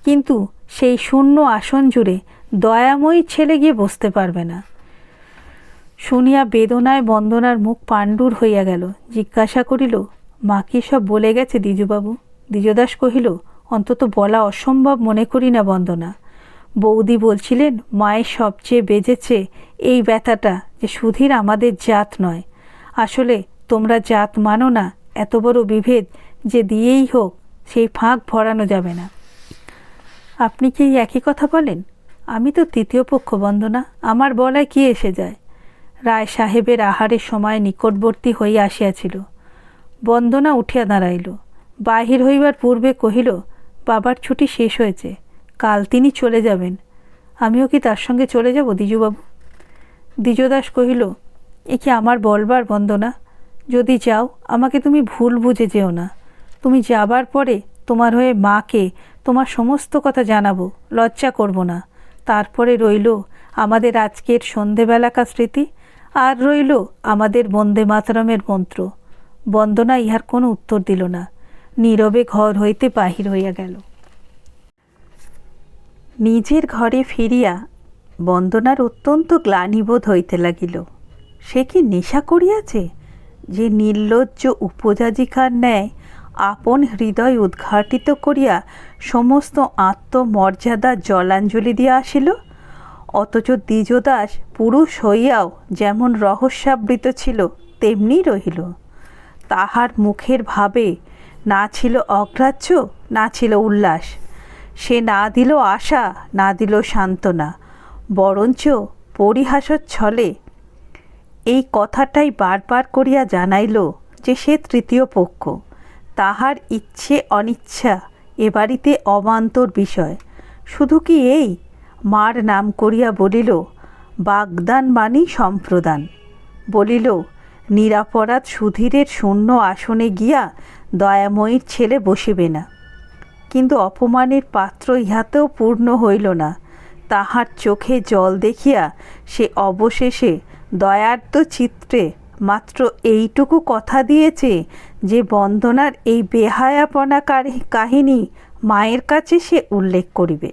কিন্তু সেই শূন্য আসন জুড়ে দয়াময়ী ছেলে গিয়ে বসতে পারবে না। শুনিয়া বেদনায় বন্দনার মুখ পাণ্ডুর হইয়া গেল। জিজ্ঞাসা করিল, মা কি সব বলে গেছে দ্বিজবাবু? দ্বিজদাস কহিল, অন্তত বলা অসম্ভব মনে করি না বন্দনা। বৌদি বলছিলেন মায়ের সবচেয়ে বেজেছে এই ব্যথাটা যে সুধীর আমাদের জাত নয়। আসলে তোমরা জাত মানো না, এত বড় বিভেদ যে দিয়েই হোক সেই ফাঁক ভরানো যাবে না। আপনি কি এই একই কথা বলেন? আমি তো তৃতীয় পক্ষ বন্দনা, আমার বলায় কি এসে যায়? রায় সাহেবের আহারের সময় নিকটবর্তী হইয়া আসিয়াছিল। বন্দনা উঠিয়া দাঁড়াইল। বাহির হইবার পূর্বে কহিল, বাবার ছুটি শেষ হয়েছে, কাল তিনি চলে যাবেন। আমিও কি তার সঙ্গে চলে যাব দ্বিজবাবু? দ্বিজদাস কহিল, এ কি আমার বলবার বন্দনা? যদি যাও আমাকে তুমি ভুল বুঝে যেও না। তুমি যাবার পরে তোমার হয়ে মাকে তোমার সমস্ত কথা জানাবো, লজ্জা করব না। তারপরে রইল আমাদের আজকের সন্ধেবেলাকার স্মৃতি, আর রইল আমাদের বন্দে মাতরমের মন্ত্র। বন্দনা ইহার কোনো উত্তর দিল না, নীরবে ঘর হইতে বাহির হইয়া গেল। নিজের ঘরে ফিরিয়া বন্দনার অত্যন্ত গ্লানিবোধ হইতে লাগিল। সে কি নেশা করিয়াছে যে নির্লজ্জ উপযাজিকার ন্যায় আপন হৃদয় উদ্ঘাটিত করিয়া সমস্ত আত্মমর্যাদা জলাঞ্জলি দিয়া আসিল? অথচ দ্বিজদাস পুরুষ হইয়াও যেমন রহস্যাবৃত ছিল তেমনি রহিল। তাহার মুখের ভাবে না ছিল অগ্রাহ্য, না ছিল উল্লাস। সে না দিল আশা, না দিল সান্ত্বনা, বরঞ্চ পরিহাসচ্ছলে এই কথাটাই বারবার করিয়া জানাইল যে সে তৃতীয় পক্ষ। তাহার ইচ্ছে অনিচ্ছা এ বাড়িতে অবান্তর বিষয়। শুধু কি এই, মার নাম করিয়া বলিল বাগদান মানেই সম্প্রদান। বলিল নিরাপরাধ সুধীরের শূন্য আসনে গিয়া দয়াময়ীর ছেলে বসিবে না। কিন্তু অপমানের পাত্র ইহাতেও পূর্ণ হইল না। তাহার চোখে জল দেখিয়া সে অবশেষে দয়ার্দ্র চিত্রে মাত্র এইটুকু কথা দিয়েছে যে বন্দনার এই বেহায়াপনা কাহিনী মায়ের কাছে সে উল্লেখ করিবে।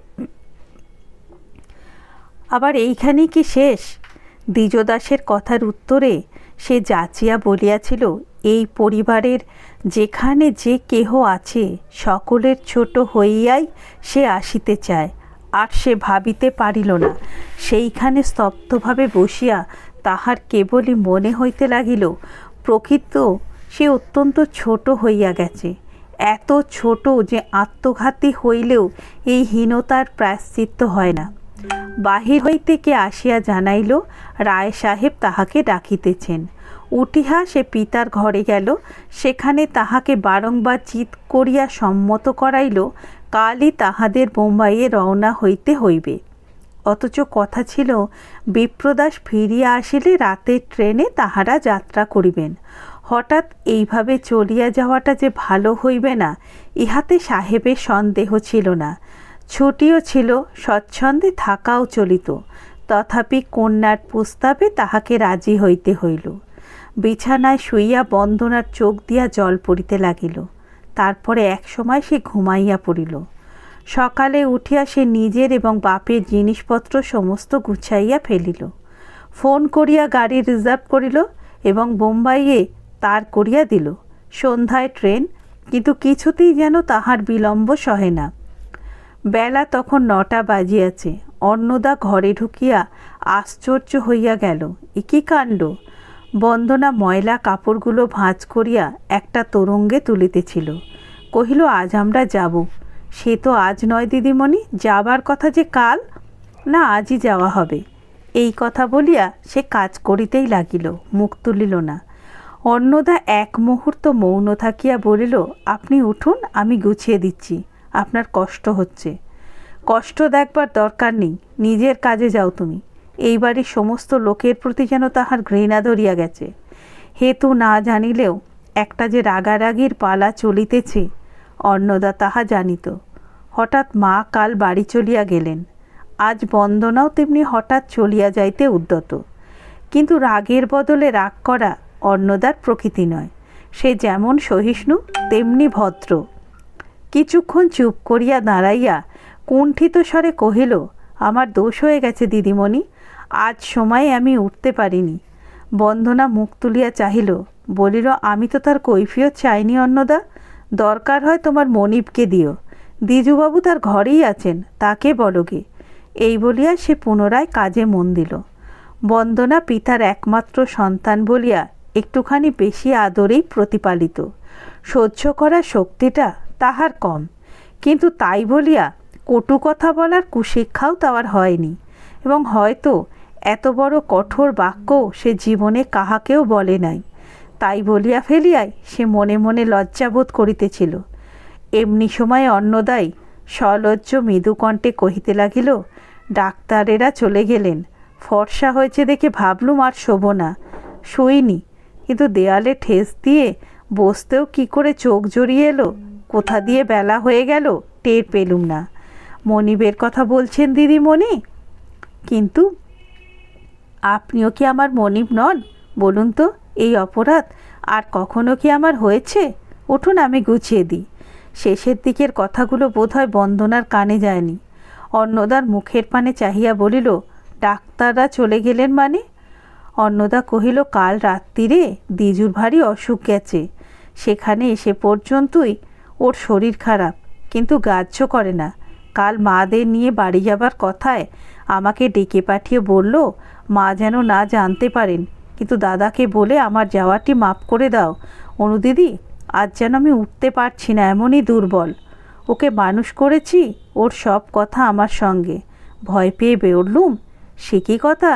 আবার এইখানেই কি শেষ? দ্বিজদাসের কথার উত্তরে সে যাচিয়া বলিয়াছিল, এই পরিবারের যেখানে যে কেহ আছে সকলের ছোট হইয়াই সে আসিতে চায়। আর সে ভাবিতে পারিল না। সেইখানে স্তব্ধভাবে বসিয়া তাহার কেবলই মনে হইতে লাগিল, প্রকৃত সে অত্যন্ত ছোট হইয়া গেছে। এত ছোট যে আত্মঘাতী হইলেও এই হীনতার প্রায়শ্চিত্ত হয় না। বাহির হইতে কে আসিয়া জানাইল রায় সাহেব তাহাকে ডাকিতেছেন। উঠিয়া সে পিতার ঘরে গেল। সেখানে তাহাকে বারংবার চিৎ করিয়া সম্মত করাইল কালই তাহাদের বোম্বাইয়ে রওনা হইতে হইবে। অথচ কথা ছিল বিপ্রদাস ফিরিয়া আসিলে রাতের ট্রেনে তাহারা যাত্রা করিবেন। হঠাৎ এইভাবে চলিয়া যাওয়াটা যে ভালো হইবে না, ইহাতে সাহেবের সন্দেহ ছিল না। ছুটিও ছিল, স্বচ্ছন্দে থাকাও চলিত, তথাপি কন্যার প্রস্তাবে তাহাকে রাজি হইতে হইল। বিছানায় শুইয়া বন্দনার চোখ দিয়া জল পড়িতে লাগিল। তারপরে একসময় সে ঘুমাইয়া পড়িল। সকালে উঠিয়া সে নিজের এবং বাপের জিনিসপত্র সমস্ত গুছাইয়া ফেলিল। ফোন করিয়া গাড়ি রিজার্ভ করিল এবং বোম্বাইয়ে তার করিয়া দিল। সন্ধ্যায় ট্রেন, কিন্তু কিছুতেই যেন তাহার বিলম্ব সহে না। বেলা তখন 9টা বাজিয়াছে। অন্নদা ঘরে ঢুকিয়া আশ্চর্য হইয়া গেল, এ কী কাণ্ড! বন্দনা ময়লা কাপড়গুলো ভাঁজ করিয়া একটা তোরঙ্গে তুলিতেছিল। কহিল, আজ আমরা যাব। সে তো আজ নয় দিদিমণি, যাবার কথা যে কাল। না, আজই যাওয়া হবে। এই কথা বলিয়া সে কাজ করিতেই লাগিল, মুখ তুলিল না। অন্নদা এক মুহূর্ত মৌন থাকিয়া বলিল, আপনি উঠুন, আমি গুছিয়ে দিচ্ছি। আপনার কষ্ট হচ্ছে। কষ্ট দেখবার দরকার নেই, নিজের কাজে যাও তুমি। এই বাড়ির সমস্ত লোকের প্রতি যেন তাহার ঘৃণা ধরিয়া গেছে। হেতু না জানিলেও একটা যে রাগারাগির পালা চলিতেছে অন্নদা তাহা জানিত। হঠাৎ মা কাল বাড়ি চলিয়া গেলেন। আজ বন্দনাও তেমনি হঠাৎ চলিয়া যাইতে উদ্যত। কিন্তু রাগের বদলে রাগ করা অন্নদার প্রকৃতি নয়। সে যেমন সহিষ্ণু তেমনি ভদ্র। কিছুক্ষণ চুপ করিয়া দাঁড়াইয়া কুণ্ঠিত স্বরে কহিল, আমার দোষ হয়ে গেছে দিদিমণি, আজ সময়ে আমি উঠতে পারিনি। বন্দনা মুখ তুলিয়া চাহিল, বলিল, আমি তো তার কৈফিয়ত চাইনি অন্নদা। দরকার হয় তোমার মনিবকে দিও, দ্বিজুবাবু তার ঘরেই আছেন, তাকে বলগে। এই বলিয়া সে পুনরায় কাজে মন দিল। বন্দনা পিতার একমাত্র সন্তান বলিয়া একটুখানি বেশি আদরেই প্রতিপালিত। সহ্য করার শক্তিটা তাহার কম, কিন্তু তাই বলিয়া কটু কথা বলার কুশিক্ষাও তাহার হয়নি, এবং হয়তো এত বড় কঠোর বাক্যও সে জীবনে কাহাকেও বলে নাই। তাই বলিয়া ফেলিয়াই সে মনে মনে লজ্জাবোধ করিতেছিল। এমনি সময় অন্নদাই সলজ্জ মৃদুকণ্ঠে কহিতে লাগিল, ডাক্তারেরা চলে গেলেন। ফর্সা হয়েছে দেখে ভাবলুম আর শোব না, শুইনি। কিন্তু দেয়ালে ঠেস দিয়ে বসতেও কি করে চোখ জড়িয়ে এলো, কোথা দিয়ে বেলা হয়ে গেল টের পেলুম না। মনিবের কথা বলছেন দিদিমণি? কিন্তু আপনিও কি আমার মনিব নন? বলুন তো, এই অপরাধ আর কখনো কি আমার হয়েছে? উঠুন, আমি গুছিয়ে দিই। শেষের দিকের কথাগুলো বোধহয় বন্দনার কানে যায়নি। অন্নদার মুখের পানে চাহিয়া বলিল, ডাক্তাররা চলে গেলেন মানে? অন্নদা কহিল, কাল রাত্রিরে দ্বিজুর ভারী অসুখ গেছে। সেখানে এসে পর্যন্তই ওর শরীর খারাপ, কিন্তু গ্রাহ্য করে না। কাল মাদের নিয়ে বাড়ি যাবার কথায় আমাকে ডেকে পাঠিয়ে বলল, মা যেন না জানতে পারেন, কিন্তু দাদাকে বলে আমার যাওয়াটি মাপ করে দাও। অনুদিদি, আজ যেন আমি উঠতে পারছি না, এমনই দুর্বল। ওকে মানুষ করেছি, ওর সব কথা আমার সঙ্গে। ভয় পেয়ে বেরলুম। সে কি কথা?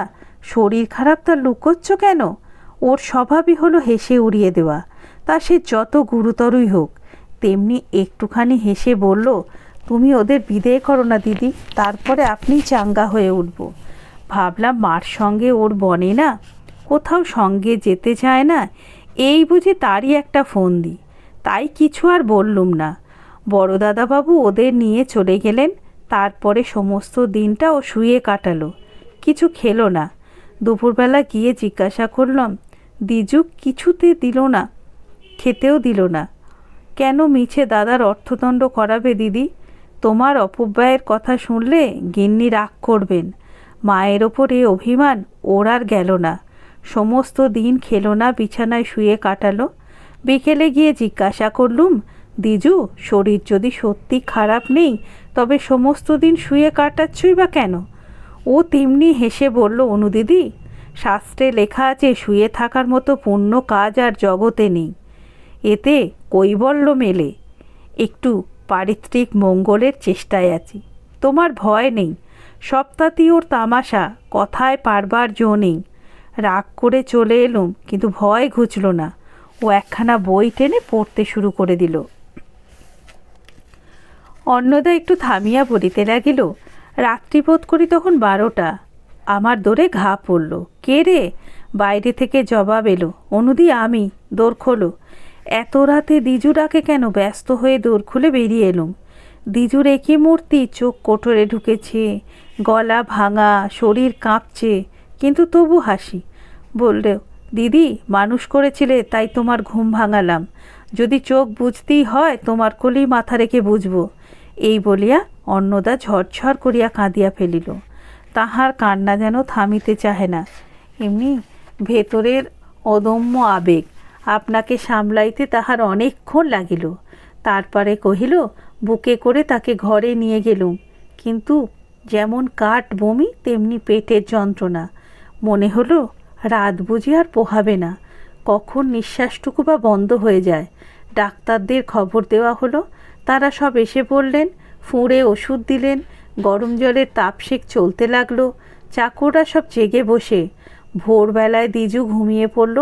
শরীর খারাপ তা লুকোচ্ছ কেন? ওর স্বভাবই হলো হেসে উড়িয়ে দেওয়া, তা সে যত গুরুতরই হোক। তেমনি একটুখানি হেসে বলল, তুমি ওদের বিদেয় করো না দিদি, তারপরে আপনি চাঙ্গা হয়ে উঠব। ভাবলাম মার সঙ্গে ওর বনে না, কোথাও সঙ্গে যেতে চায় না, এই বুঝি তারই একটা ফোন দিই। তাই কিছু আর বললুম না। বড় দাদাবাবু ওদের নিয়ে চলে গেলেন। তারপরে সমস্ত দিনটা ও শুয়ে কাটালো, কিছু খেলো না। দুপুরবেলা গিয়ে জিজ্ঞাসা করলাম, দ্বিজু কিছুতে দিল না, খেতেও দিল না। কেন মিছে দাদার অর্থদণ্ড করাবে দিদি? তোমার অপব্যয়ের কথা শুনলে গিন্নি রাগ করবেন। মায়ের ওপর এ অভিমান ওর আর গেল না। সমস্ত দিন খেলো না, বিছানায় শুয়ে কাটালো। বিকেলে গিয়ে জিজ্ঞাসা করলুম, দ্বিজু, শরীর যদি সত্যি খারাপ নেই তবে সমস্ত দিন শুয়ে কাটাচ্ছই বা কেন? ও তেমনি হেসে বলল, অনুদিদি, শাস্ত্রে লেখা আছে শুয়ে থাকার মতো পুণ্য কাজ আর জগতে নেই। এতে কৈবল্য মেলে। একটু পারিত্রিক মঙ্গলের চেষ্টায় আছি। তোমার ভয় নেই, সপ্তাহটি ওর তামাশা, কথায় পারবার জো নেই। রাগ করে চলে এলুম, কিন্তু ভয় ঘুচল না। ও একখানা বই টেনে পড়তে শুরু করে দিল। অন্নদা একটু থামিয়া বলিতে লাগিল, রাত্রিবোধ করি তখন 12টা। আমার দোরে ঘা পড়ল। কে রে? বাইরে থেকে জবাব এলো, অনুদি, আমি। দোর খোলো। এত রাতে দ্বিজু ডাকে কেন? ব্যস্ত হয়ে দোর খুলে বেরিয়ে এলুম। দ্বিজুর একই মূর্তি, চোখ কোটরে ঢুকেছে, গলা ভাঙা, শরীর কাঁপছে, কিন্তু তবু হাসি। বলল, দিদি মানুষ করেছিলে তাই তোমার ঘুম ভাঙালাম, যদি চোখ বুঝতেই হয় তোমার কোলেই মাথা রেখে বুঝবো। এই বলিয়া অন্নদা ঝরঝর করিয়া কাঁদিয়া ফেলিল। তাহার কান্না যেন থামিতে চাহে না, এমনি ভেতরের অদম্য আবেগ। আপনাকে সামলাইতে তাহার অনেকক্ষণ লাগিল। তারপরে কহিল, বুকে করে তাকে ঘরে নিয়ে গেলুম, কিন্তু যেমন কাঠ বমি তেমনি পেটের যন্ত্রণা। মনে হলো রাত বুঝি আর পোহাবে না, কখন নিঃশ্বাসটুকু বা বন্ধ হয়ে যায়। ডাক্তারদের খবর দেওয়া হলো, তারা সব এসে পড়লেন, ফুঁড়ে ওষুধ দিলেন, গরম জলের তাপসেক চলতে লাগলো। চাকররা সব জেগে বসে। ভোরবেলায় দ্বিজু ঘুমিয়ে পড়ল।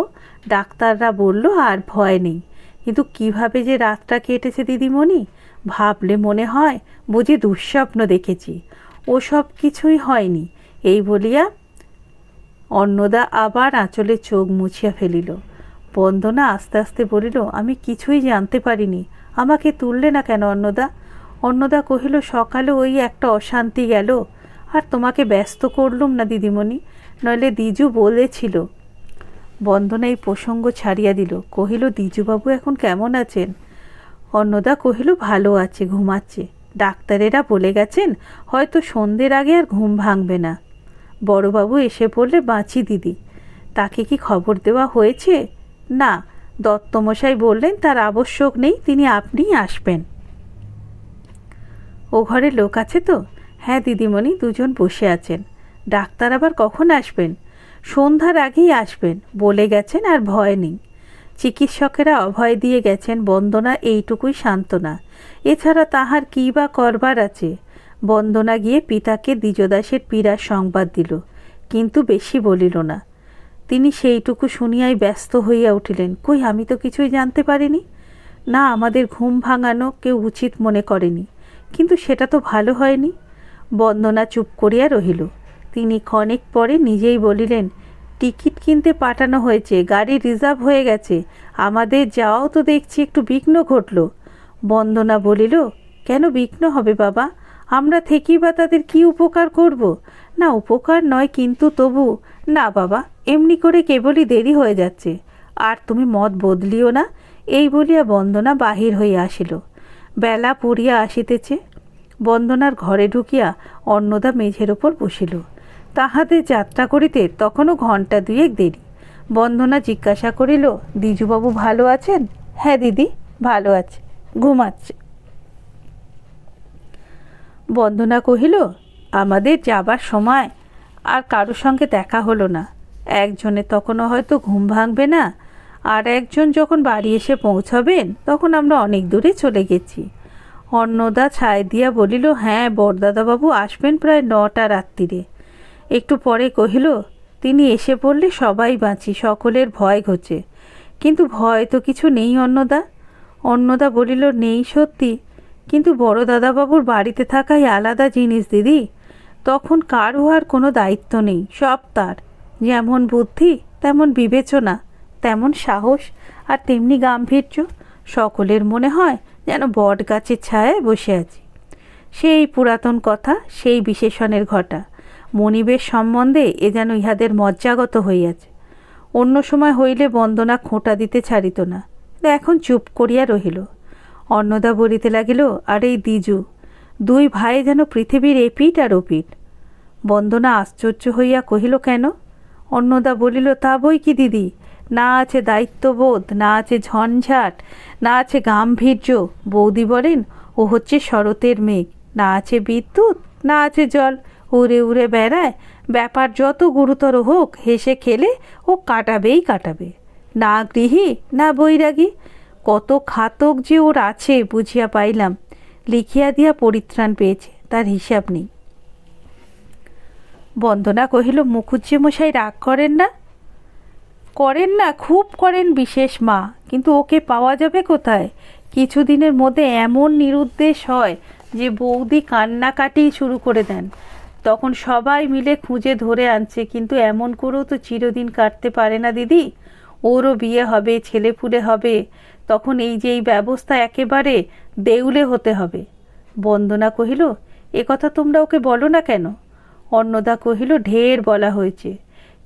ডাক্তাররা বলল আর ভয় নেই। কিন্তু কিভাবে যে রাতটা কেটেছে দিদিমণি, ভাবলে মনে হয় বুঝি দুঃস্বপ্ন দেখেছি। ও সব কিছুই হয়নি। এই বলিয়া অন্নদা আবার আঁচলে চোখ মুছিয়া ফেলিল। বন্দনা আস্তে আস্তে বলিল, আমি কিছুই জানতে পারিনি, আমাকে তুললে না কেন অন্নদা? অন্নদা কহিল, সকালে ওই একটা অশান্তি গেল, আর তোমাকে ব্যস্ত করলুম না দিদিমণি, নইলে দ্বিজু বলেছিল। বন্দনা এই প্রসঙ্গ ছাড়িয়া দিল, কহিল, দ্বিজুবাবু এখন কেমন আছেন? অন্নদা কহিল, ভালো আছে, ঘুমাচ্ছে। ডাক্তারেরা বলে গেছেন হয়তো সন্ধ্যের আগে আর ঘুম ভাঙবে না। বড়বাবু এসে পড়লে বাঁচি দিদি। তাকে কি খবর দেওয়া হয়েছে? না, দত্তমশাই বললেন তার আবশ্যক নেই, তিনি আপনিই আসবেন। ও ঘরে লোক আছে তো? হ্যাঁ দিদিমণি, দুজন বসে আছেন। ডাক্তার আবার কখন আসবেন? সন্ধ্যার আগেই আসবেন বলে গেছেন, আর ভয় নেই। চিকিৎসকেরা অভয় দিয়ে গেছেন, বন্দনা এইটুকুই সান্ত্বনা। এছাড়া তাহার কী বা করবার আছে? বন্দনা গিয়ে পিতাকে দ্বিজদাসের পীড়ার সংবাদ দিল, কিন্তু বেশি বলিল না। তিনি সেইটুকু শুনিয়াই ব্যস্ত হইয়া উঠিলেন, কই আমি তো কিছুই জানতে পারিনি। না, আমাদের ঘুম ভাঙানো কেউ উচিত মনে করেনি, কিন্তু সেটা তো ভালো হয়নি। বন্দনা চুপ করিয়া রহিল। তিনি ক্ষণিক পরে নিজেই বলিলেন, টিকিট কিনতে পাঠানো হয়েছে, গাড়ি রিজার্ভ হয়ে গেছে, আমাদের যাওয়াও তো দেখছি একটু বিঘ্ন ঘটল। বন্দনা বলিল, কেন বিঘ্ন হবে বাবা? আমরা থেকেই বা তাদের কি উপকার করব? না, উপকার নয়, কিন্তু তবু। না বাবা, এমনি করে কেবলই দেরি হয়ে যাচ্ছে, আর তুমি মত বদলিও না। এই বলিয়া বন্দনা বাহির হইয়া আসিল। বেলা পড়িয়া আসিতেছে। বন্দনার ঘরে ঢুকিয়া অন্নদা মেঝের ওপর বসিল। তাহাদের যাত্রা করিতে তখনও ঘণ্টা দুয়েক দেরি। বন্দনা জিজ্ঞাসা করিল, দ্বিজুবাবু ভালো আছেন? হ্যাঁ দিদি, ভালো আছে, ঘুমাচ্ছে। বন্দনা কহিল, আমাদের যাবার সময় আর কারোর সঙ্গে দেখা হলো না। একজনের তখনও হয়তো ঘুম ভাঙবে না, আর একজন যখন বাড়ি এসে পৌঁছাবেন তখন আমরা অনেক দূরে চলে গেছি। অন্নদা ছায় দিয়া বলিল, হ্যাঁ বরদাদাবাবু আসবেন প্রায় 9টা রাত্রিরে। একটু পরে কহিল, তিনি এসে পড়লে সবাই বাঁচি, সকলের ভয় ঘোচে। কিন্তু ভয় তো কিছু নেই অন্নদা। অন্নদা বলিল, নেই সত্যি, কিন্তু বড় দাদাবাবুর বাড়িতে থাকাই আলাদা জিনিস দিদি। তখন কারও আর কোনো দায়িত্ব নেই, সব তার। যেমন বুদ্ধি তেমন বিবেচনা, তেমন সাহস, আর তেমনি গাম্ভীর্য। সকলের মনে হয় যেন বট গাছের ছায়ায় বসে আছি। সেই পুরাতন কথা, সেই বিশেষণের ঘটা। মনিবের সম্বন্ধে এ যেন ইহাদের মজ্জাগত হইয়াছে। অন্য সময় হইলে বন্দনা খোঁটা দিতে ছাড়িত না, এখন চুপ করিয়া রহিল। অন্নদা বলিতে লাগিল, আর এই দ্বিজু, দুই ভাই যেন পৃথিবীর এপিঠ আর ওপিঠ। বন্দনা আশ্চর্য হইয়া কহিল, কেন? অন্নদা বলিল, তা বই কি দিদি, না আছে দায়িত্ববোধ, না আছে ঝঞ্ঝাট, না আছে গাম্ভীর্য। বৌদি বলেন ও হচ্ছে শরতের মেঘ, না আছে বিদ্যুৎ, না আছে জল, উড়ে উড়ে বেড়ায়। ব্যাপার যত গুরুতর হোক, হেসে খেলে ও কাটাবেই কাটাবে। না গৃহী, না বৈরাগী। কত ঘাতক যে ওর আছে বুঝিয়া পাইলাম। লিখিয়া দিয়া পরিত্রাণ পেয়েছে, তার হিসাব নেই। বন্দনা কহিল, মুখুজ্জে মশাই রাগ করেন না? করেন না, খুব করেন বিশেষ মা, কিন্তু ওকে পাওয়া যাবে কোথায়? কিছুদিনের মধ্যে এমন নিরুদ্দেশ হয় যে বৌদি কান্নাকাটি শুরু করে দেন। তখন সবাই মিলে খুঁজে ধরে আনছে, কিন্তু এমন করেও তো চিরদিন কাটতে পারে না দিদি। ওরও বিয়ে হবে, ছেলেপুলে হবে, তখন এই যে এই ব্যবস্থা একেবারে দেউলে হতে হবে। বন্দনা কহিল, এ কথা তোমরা ওকে বলো না কেন? অন্নদা কহিল, ঢের বলা হয়েছে,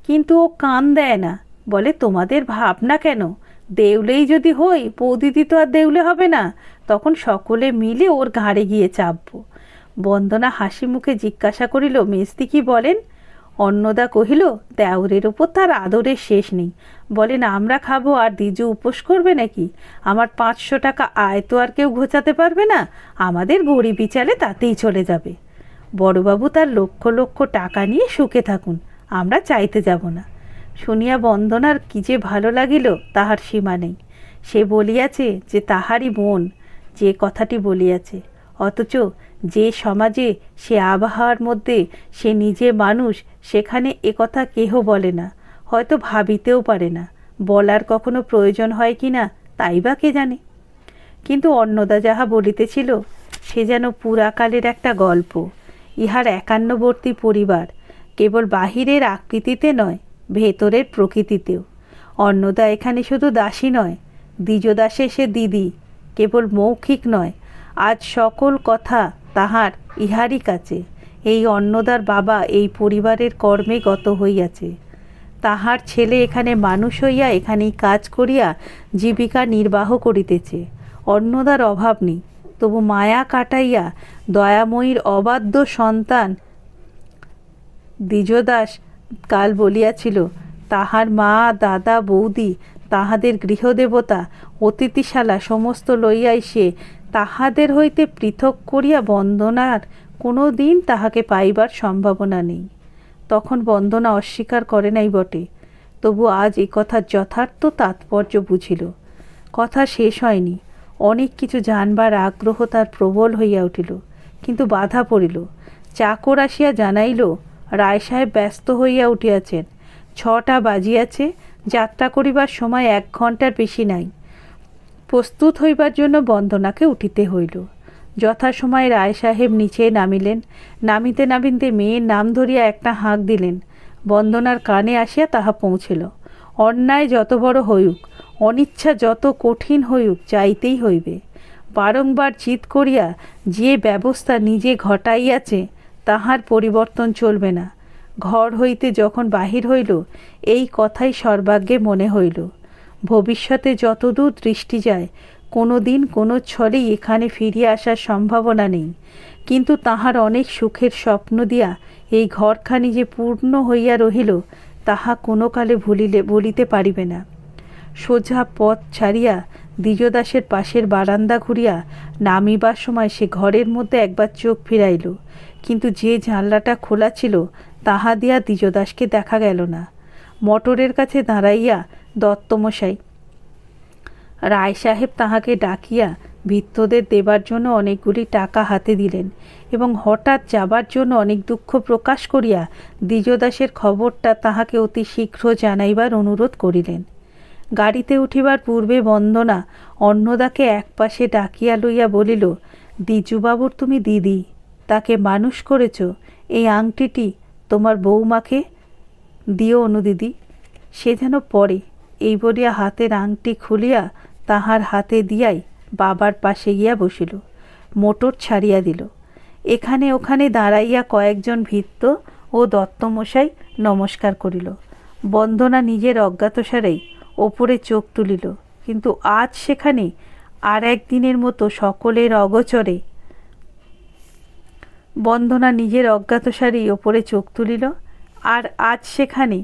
কিন্তু ও কান দেয় না, বলে তোমাদের ভাবনা কেন, দেউলেই যদি হই, বৌদিদি তো আর দেউলে হবে না, তখন সকলে মিলে ওর ঘাড়ে গিয়ে চাপবো। বন্দনা হাসি মুখে জিজ্ঞাসা করিল, মেজদি কি বলেন? অন্নদা কহিল, দেওরের ওপর তার আদরের শেষ নেই, বলেন আমরা খাবো আর দ্বিজু উপোস করবে নাকি? আমার 500 টাকা আয় তো আর কেউ ঘোচাতে পারবে না, আমাদের গরিবি চালে তাতেই চলে যাবে। বড়বাবু তার লক্ষ লক্ষ টাকা নিয়ে সুখে থাকুন, আমরা চাইতে যাব না। শুনিয়া বন্দনার কি যে ভালো লাগিল তাহার সীমা নেই। সে বলিয়াছে যে তাহারই বোন যে কথাটি বলিয়াছে, অথচ যে সমাজে সে আবহাওয়ার মধ্যে সে নিজে মানুষ, সেখানে একথা কেহ বলে না, হয়তো ভাবিতেও পারে না, বলার কখনো প্রয়োজন হয় কি না তাই বা কে জানে। কিন্তু অন্নদা যাহা বলিতেছিল সে যেন পুরাকালের একটা গল্প। ইহার একান্নবর্তী পরিবার কেবল বাহিরের আকৃতিতে নয়, ভেতরের প্রকৃতিতেও। অন্নদা এখানে শুধু দাসী নয়, দ্বিজদাসে সে দিদি, কেবল মৌখিক নয়, আজ সকল কথা তাহার ইহারই কাছে। এই অন্নদার বাবা এই পরিবারের কর্মে গত হইয়াছে, তাহার ছেলে এখানে মানুষ হইয়া এখানেই কাজ করিয়া জীবিকা নির্বাহ করিতেছে। অন্নদার অভাব নেই, তবু মায়া কাটাইয়া দয়াময়ীর অবাধ্য সন্তান দ্বিজদাস কাল বলিয়াছিল, তাহার মা দাদা বৌদি তাহাদের গৃহদেবতা অতিথিশালা সমস্ত লইয়াই সে তাহাদের হইতে পৃথক করিয়া বন্দনার কোনো দিন তাহাকে পাইবার সম্ভাবনা নেই। তখন বন্দনা অস্বীকার করে নাই বটে, তবু আজ এ কথার যথার্থ তাৎপর্য বুঝিল। কথা শেষ হয়নি, অনেক কিছু জানবার আগ্রহ তার প্রবল হইয়া উঠিল, কিন্তু বাধা পড়িল। চাকর আসিয়া জানাইল, রায় সাহেব ব্যস্ত হইয়া উঠিয়াছেন, 6টা বাজিয়াছে, যাত্রা করিবার সময় 1 ঘণ্টার বেশি নাই। প্রস্তুত হইবার জন্য বন্দনাকে উঠিতে হইল। যথাসময়ে রায় সাহেব নিচে নামিলেন। নামিতে নামিতে মেয়ের নাম ধরিয়া একটা হাঁক দিলেন। বন্দনার কানে আসিয়া তাহা পৌঁছিল। অন্যায় যত বড় হইউক, অনিচ্ছা যত কঠিন হইউক, যাইতেই হইবে। বারংবার চিৎ করিয়া যে ব্যবস্থা নিজে ঘটাইয়াছে তাহার পরিবর্তন চলবে না। ঘর হইতে যখন বাহির হইল, এই কথাই সর্বাগ্যে মনে হইল। ভবিষ্যতে যতদূর দৃষ্টি যায়, কোনো দিন কোনো ছলেই এখানে ফিরিয়া আসার সম্ভাবনা নেই, কিন্তু তাহার অনেক সুখের স্বপ্ন দিয়া এই ঘরখানি যে পূর্ণ হইয়া রহিল তাহা কোনো কালে ভুলিতে পারিবে না। সোজা পথ ছাড়িয়া দ্বিজদাসের পাশের বারান্দা ঘুরিয়া নামিবার সময় সে ঘরের মধ্যে একবার চোখ ফিরাইল, কিন্তু যে জানলাটা খোলা ছিল তাহা দিয়া দ্বিজদাসকে দেখা গেল না। মোটরের কাছে দাঁড়াইয়া দত্তমশাই রায় সাহেব তাহাকে ডাকিয়া ভৃত্যদের দেবার জন্য অনেকগুলি টাকা হাতে দিলেন এবং হঠাৎ যাবার জন্য অনেক দুঃখ প্রকাশ করিয়া দ্বিজদাসের খবরটা তাহাকে অতি শীঘ্র জানাইবার অনুরোধ করিলেন। গাড়িতে উঠিবার পূর্বে বন্দনা অন্নদাকে একপাশে ডাকিয়া লইয়া বলিল, দ্বিজুবাবুর তুমি দিদি, তাকে মানুষ করেছ, এই আংটিটি তোমার বৌমাকে দিও অনুদিদি, সে যেন পরে। এই বলিয়া হাতের আংটি খুলিয়া তাহার হাতে দিয়াই বাবার পাশে গিয়া বসিল। মোটর ছাড়িয়া দিল। এখানে ওখানে দাঁড়াইয়া কয়েকজন ভৃত্য ও দত্তমশাই নমস্কার করিল। বন্দনা নিজের অজ্ঞাতসারেই ওপরে চোখ তুলিল, কিন্তু আজ সেখানে আর একদিনের মতো সকলের অগোচরে বন্দনা নিজের অজ্ঞাতসারেই ওপরে চোখ তুলিল, আর আজ সেখানে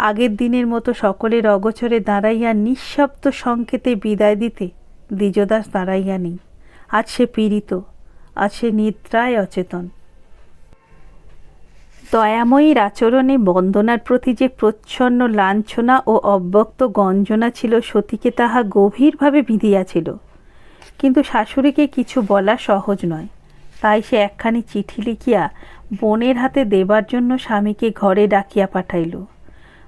আগের দিনের মতো সকলের অগোচরে দাঁড়াইয়া নিঃশব্দ সংকেতে বিদায় দিতে দ্বিজদাস দাঁড়াইয়া নেই। আজ সে পীড়িত, আজ সে নিদ্রায় অচেতন। দয়াময়ীর আচরণে বন্দনার প্রতি যে প্রচ্ছন্ন লাঞ্ছনা ও অব্যক্ত গঞ্জনা ছিল, সতীকে তাহা গভীরভাবে বিঁধিয়াছিল। কিন্তু শাশুড়িকে কিছু বলা সহজ নয়, তাই সে একখানি চিঠি লিখিয়া বোনের হাতে দেবার জন্য স্বামীকে ঘরে ডাকিয়া পাঠাইল।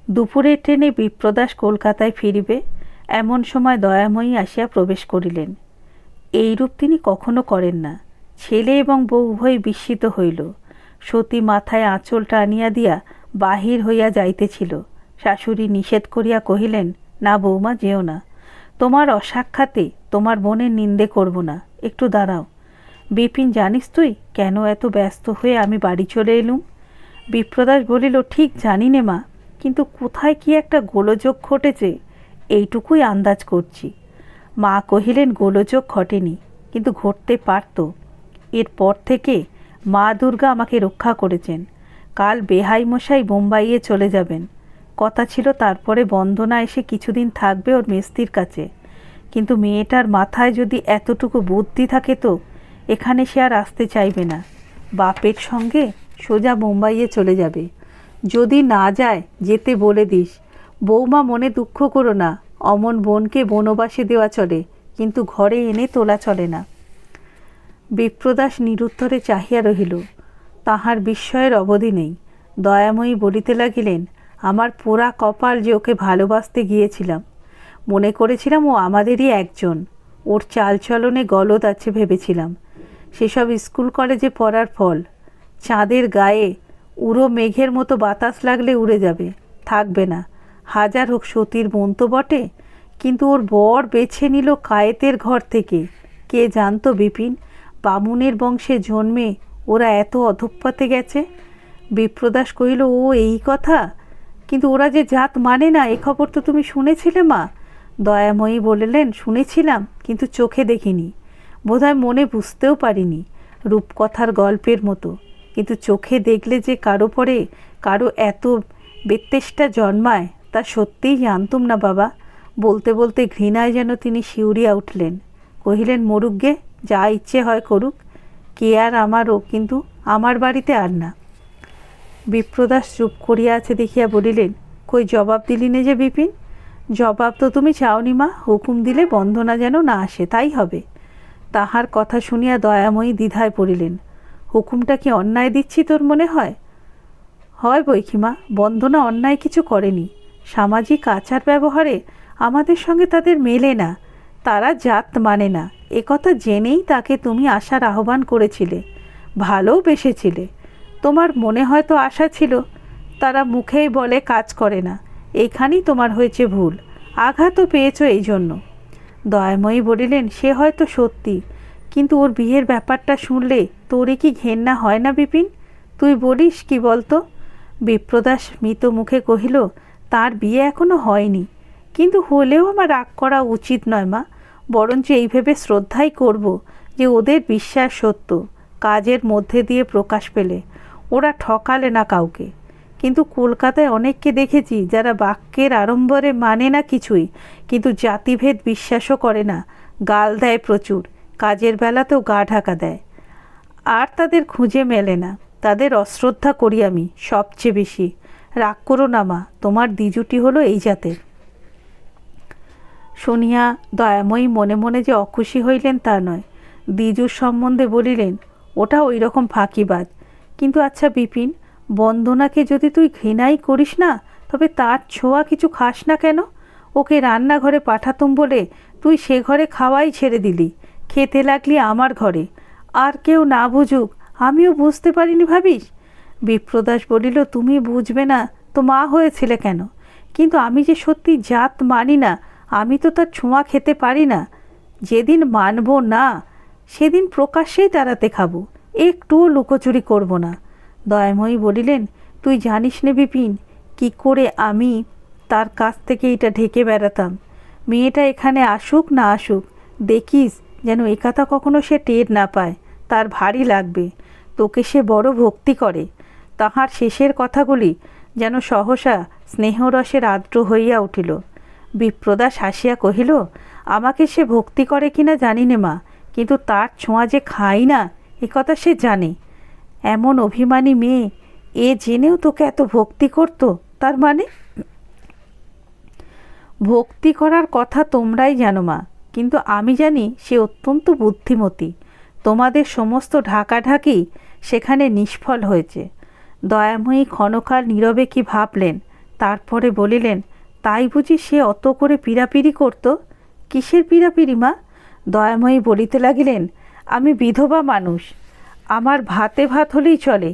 দুপুরের ট্রেনে বিপ্রদাস কলকাতায় ফিরিবে, এমন সময় দয়াময়ী আসিয়া প্রবেশ করিলেন। এইরূপ তিনি কখনো করেন না। ছেলে এবং বউ উভয় বিস্মিত হইল। সতী মাথায় আঁচল টানিয়া দিয়া বাহির হইয়া যাইতেছিল। শাশুড়ি নিষেধ করিয়া কহিলেন, না বৌমা, যেও না, তোমার অসাক্ষাতে তোমার বোনের নিন্দে করব না, একটু দাঁড়াও। বিপিন, জানিস তুই কেন এত ব্যস্ত হয়ে আমি বাড়ি চলে এলুম? বিপ্রদাস বলিল, ঠিক জানি নে মা, কিন্তু কোথায় কি একটা গোলযোগ ঘটেছে এইটুকুই আন্দাজ করছি। মা কহিলেন, গোলযোগ ঘটেনি, কিন্তু ঘটতে পারত। এরপর থেকে মা দুর্গা আমাকে রক্ষা করেছেন। কাল বেহাই মশাই বোম্বাইয়ে চলে যাবেন, কথা ছিল তারপরে বন্দনা এসে কিছুদিন থাকবে ওর মেস্তির কাছে। কিন্তু মেয়েটার মাথায় যদি এতটুকু বুদ্ধি থাকে তো এখানে সে আর আসতে চাইবে না। বাপের সঙ্গে সোজা বোম্বাইয়ে চলে যাবে। যদি না যায় যেতে বলে দিস। বৌমা, মনে দুঃখ করো না, অমন বোনকে বনবাসে দেওয়া চলে, কিন্তু ঘরে এনে তোলা চলে না। বিপ্রদাস নিরুত্তরে চাহিয়া রহিল। তাহার বিস্ময়ের অবধি নেই। দয়াময়ী বলিতে লাগিলেন, আমার পোড়া কপাল যে ওকে ভালোবাসতে গিয়েছিলাম। মনে করেছিলাম ও আমাদেরই একজন, ওর চালচলনে গলদ আছে ভেবেছিলাম। সেসব স্কুল কলেজে পড়ার ফল। চাঁদের গায়ে উড়ো মেঘের মতো বাতাস লাগলে উড়ে যাবে, থাকবে না। হাজার হোক সতীর বোন তো বটে, কিন্তু ওর বর বেছে নিল কায়েতের ঘর থেকে। কে জানতো বিপিন, বামুনের বংশে জন্মে ওরা এত অধঃপাতে গেছে? বিপ্রদাস কহিল, ও এই কথা? কিন্তু ওরা যে জাত মানে না, এ খবর তো তুমি শুনেছিলে মা? দয়াময়ী বললেন, শুনেছিলাম, কিন্তু চোখে দেখিনি, বোধহয় মনে বুঝতেও পারিনি। রূপকথার গল্পের মতো, কিন্তু চোখে দেখলে যে কারো পরে কারো এত বেত্তেষ্টা জন্মায় তা সত্যিই জানতুম না বাবা। বলতে বলতে ঘৃণায় যেন তিনি শিউরিয়া উঠলেন। কহিলেন, মরুক গে, যা ইচ্ছে হয় করুক, কে আর আমারও, কিন্তু আমার বাড়িতে আর না। বিপ্রদাস চুপ করিয়া আছে দেখিয়া বলিলেন, কই জবাব দিলি নে যে বিপিন? জবাব তো তুমি চাওনি মা, হুকুম দিলে বন্দনা যেন না আসে, তাই হবে। তাহার কথা শুনিয়া দয়াময়ী দ্বিধায় পড়িলেন। হুকুমটা কি অন্যায় দিচ্ছি তোর মনে হয়? হয় বৈকিমা, বন্দনা অন্যায় কিছু করেনি। সামাজিক আচার ব্যবহারে আমাদের সঙ্গে তাদের মেলে না, তারা জাত মানে না, এ কথা জেনেই তাকে তুমি আসার আহ্বান করেছিলে, ভালোও বেসেছিলে। তোমার মনে হয়তো আশা ছিল, তারা মুখেই বলে কাজ করে না। এইখানেই তোমার হয়েছে ভুল, আঘাতও পেয়েছ এই জন্য। দয়াময়ী বলিলেন, সে হয়তো সত্যি, কিন্তু ওর বিয়ের ব্যাপারটা শুনলে তোরে কি ঘেন্না হয় না বিপিন? তুই বলিস কি বলতো? বিপ্রদাস মৃত মুখে কহিল, তার বিয়ে এখনো হয়নি, কিন্তু হলেও আমার রাগ করা উচিত নয় মা, বরঞ্চ এই ভেবে শ্রদ্ধাই করব যে ওদের বিশ্বাস সত্য, কাজের মধ্যে দিয়ে প্রকাশ পেলে। ওরা ঠকালে না কাউকে। কিন্তু কলকাতায় অনেককে দেখেছি যারা বাক্যের আড়ম্বরে মানে না কিছুই, কিন্তু জাতিভেদ বিশ্বাসও করে না, গাল দেয় প্রচুর, কাজের বেলাতেও গা ঢাকা দেয়, আর তাদের খুঁজে মেলে না। তাদের অশ্রদ্ধা করি আমি সবচেয়ে বেশি। রাগ করো না মা, তোমার দ্বিজুটি হলো এই জাতের। শুনিয়া দয়াময়ী মনে মনে যে অখুশি হইলেন তা নয়। দ্বিজুর সম্বন্ধে বলিলেন, ওটা ওই রকম ফাঁকিবাজ। কিন্তু আচ্ছা বিপিন, বন্দনাকে যদি তুই ঘৃণাই করিস না, তবে তার ছোঁয়া কিছু খাস না কেন? ওকে রান্নাঘরে পাঠাতুম বলে তুই সে ঘরে খাওয়াই ছেড়ে দিলি, খেতে লাগলি আমার ঘরে। আর কেউ না বুঝুক, আমিও বুঝতে পারিনি ভাবিস? বিপ্রদাস বলিল, তুমি বুঝবে না তো মা হয়েছিলে কেন? কিন্তু আমি যে সত্যি জাত মানি না, আমি তো তার ছোঁয়া খেতে পারি না। যেদিন মানব না সেদিন প্রকাশ্যেই তাড়াতে খাবো, একটুও লুকোচুরি করব না। দয়াময়ী বলিলেন, তুই জানিস নে বিপিন, কি করে আমি তার কাছ থেকে এটা ঢেকে বেড়াতাম। মেয়েটা এখানে আসুক না আসুক, দেখিস যেন এ কথা কখনো সে টের না পায়, তার ভারী লাগবে। তোকে সে বড় ভক্তি করে। তাহার শেষের কথাগুলি যেন সহসা স্নেহরসের আর্দ্র হইয়া উঠিল। বিপ্রদাস হাসিয়া কহিল, আমাকে সে ভক্তি করে কিনা জানি নে মা, কিন্তু তার ছোঁয়া যে খাই না এ কথা সে জানে। এমন অভিমানী মেয়ে, এ জেনেও তোকে এত ভক্তি করত, তার মানে? ভক্তি করার কথা তোমরাই জানো মা, কিন্তু আমি জানি সে অত্যন্ত বুদ্ধিমতী। তোমাদের সমস্ত ঢাকাঢাকি সেখানে নিষ্ফল হয়েছে। দয়াময়ী ক্ষণকাল নীরবে কি ভাবলেন, তারপরে বলিলেন, তাই বুঝি সে অত করে পীড়াপিড়ি করত? কিসের পীড়াপিড়ি মা? দয়াময়ী বলিতে লাগিলেন, আমি বিধবা মানুষ, আমার ভাতে ভাত হলেই চলে,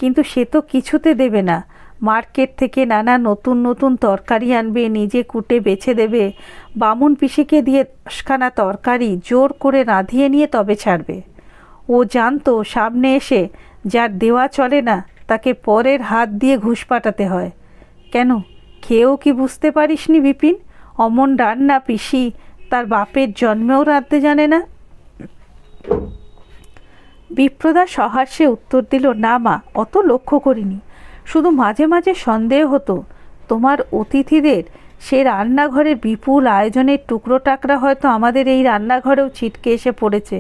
কিন্তু সে তো কিছুতে দেবে না। মার্কেট থেকে নানা নতুন নতুন তরকারি আনবে, নিজে কুটে বেছে দেবে, বামুন পিসিকে দিয়ে 10খানা তরকারি জোর করে রাঁধিয়ে নিয়ে তবে ছাড়বে। ও জানতো সামনে এসে যার দেওয়া চলে না তাকে পরের হাত দিয়ে ঘুষ পাঠাতে হয়। কেন, খেয়েও কি বুঝতে পারিসনি বিপিন? অমন রান্না পিসি তার বাপের জন্মেও রাঁধতে জানে না। বিপ্রদা সহাস্যে উত্তর দিল, না মা, অত লক্ষ্য করিনি, শুধু মাঝে মাঝে সন্দেহ হতো তোমার অতিথিদের সে রান্নাঘরের বিপুল আয়োজনের টুকরো টাকরা হয়তো আমাদের এই রান্নাঘরেও ছিটকে এসে পড়েছে।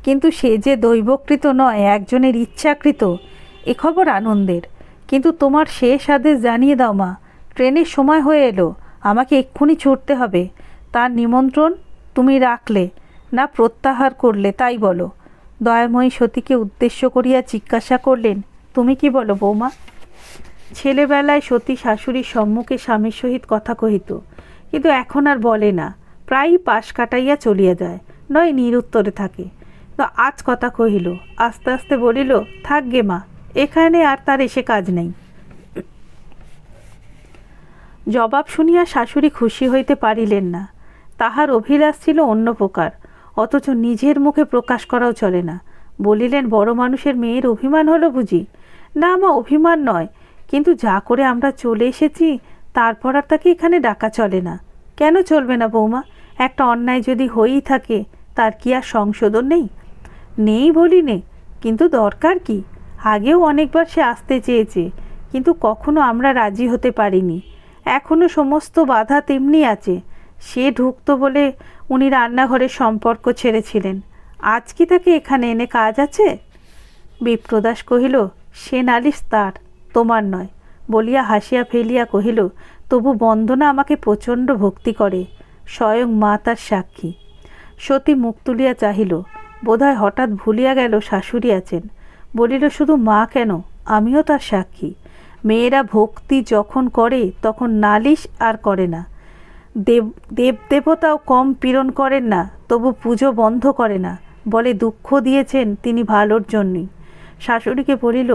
কিন্তু সে যে দৈবকৃত নয়, একজনের ইচ্ছাকৃত। এ খবর আনন্দের। কিন্তু তোমার শেষ আদেশ জানিয়ে দাও মা, ট্রেনের সময় হয়ে এলো, আমাকে এক্ষুনি ছুটতে হবে। তার নিমন্ত্রণ তুমি রাখলে না প্রত্যাহার করলে তাই বলো। দয়াময়ী সতীকে উদ্দেশ্য করিয়া জিজ্ঞাসা করলেন, তুমি কি বলো বৌমা? ছেলেবেলায় সতী শাশুড়ির সম্মুখে স্বামীর সহিত কথা কহিত, কিন্তু এখন আর বলে না, প্রায়ই পাশ কাটাইয়া চলিয়া যায়, নয় নিরুত্তরে থাকে। তো আজ কথা কহিল, আস্তে আস্তে বলিল, থাক গে মা, এখানে আর তার এসে কাজ নেই। জবাব শুনিয়া শাশুড়ি খুশি হইতে পারিলেন না। তাহার অভিলাষ ছিল অন্য প্রকার, অথচ নিজের মুখে প্রকাশ করাও চলে না। বলিলেন, বড় মানুষের মেয়ের অভিমান হলো বুঝি? না মা, অভিমান নয়, কিন্তু যা করে আমরা চলে এসেছি তারপর আর তাকে এখানে ডাকা চলে না। কেন চলবে না বৌমা? একটা অন্যায় যদি হয়েই থাকে তার কি আর সংশোধন নেই? নেই বলি নে, কিন্তু দরকার কি? আগেও অনেকবার সে আসতে চেয়েছে, কিন্তু কখনো আমরা রাজি হতে পারিনি। এখনও সমস্ত বাধা তেমনি আছে। সে ঢুকতো বলে উনি রান্নাঘরের সম্পর্ক ছেড়েছিলেন। আজ কি তাকে এখানে এনে কাজ আছে? বিপ্রদাস কহিল, সে নালিশ তার, তোমার নয়। বলিয়া হাসিয়া ফেলিয়া কহিল, তবু বন্দনা আমাকে প্রচণ্ড ভক্তি করে, স্বয়ং মা তার সাক্ষী। সতী মুখ তুলিয়া চাহিল, বোধহয় হঠাৎ ভুলিয়া গেল শাশুড়ি আছেন। বলিল, শুধু মা কেন, আমিও তার সাক্ষী। মেয়েরা ভক্তি যখন করে তখন নালিশ আর করে না। দেবদেবতাও কম পীড়ন করেন না, তবু পুজো বন্ধ করে না, বলে দুঃখ দিয়েছেন তিনি ভালোর জন্যই। শাশুড়িকে বলিল,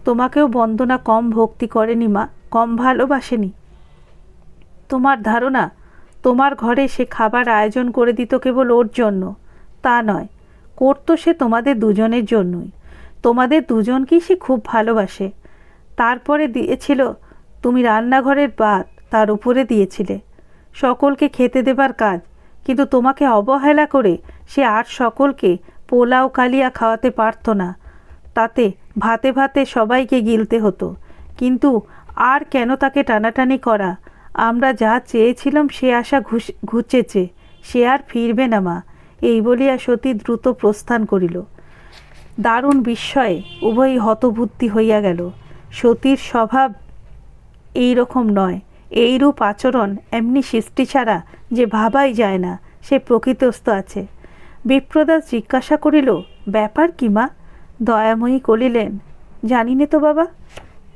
তোমাকেও বন্দনা কম ভক্তি করেনি মা, কম ভালোবাসেনি। তোমার ধারণা তোমার ঘরে সে খাবার আয়োজন করে দিত কেবল ওর জন্য? তা নয়, করতো সে তোমাদের দুজনের জন্যই। তোমাদের দুজনকেই সে খুব ভালোবাসে। তারপরে দিয়েছিল তুমি রান্নাঘরের ভাত, তার উপরে দিয়েছিলে সকলকে খেতে দেবার কাজ, কিন্তু তোমাকে অবহেলা করে সে আর সকলকে পোলাও কালিয়া খাওয়াতে পারত না। তাতে ভাতে ভাতে সবাইকে গিলতে হতো। কিন্তু আর কেন তাকে টানাটানি করা? আমরা যা চেয়েছিলাম সে আশা ঘুচেছে, সে আর ফিরবে না মা। এই বলিয়া সতী দ্রুত প্রস্থান করিল। দারুণ বিস্ময়ে উভয়ই হতবুদ্ধি হইয়া গেল। সতীর স্বভাব এই রকম নয়, এইরূপ আচরণ এমনি সৃষ্টি ছাড়া যে ভাবাই যায় না, সে প্রকৃতস্থ আছে। বিপ্রদাস জিজ্ঞাসা করিল, ব্যাপার কি মা? দয়াময়ী করিলেন, জানি নে তো বাবা।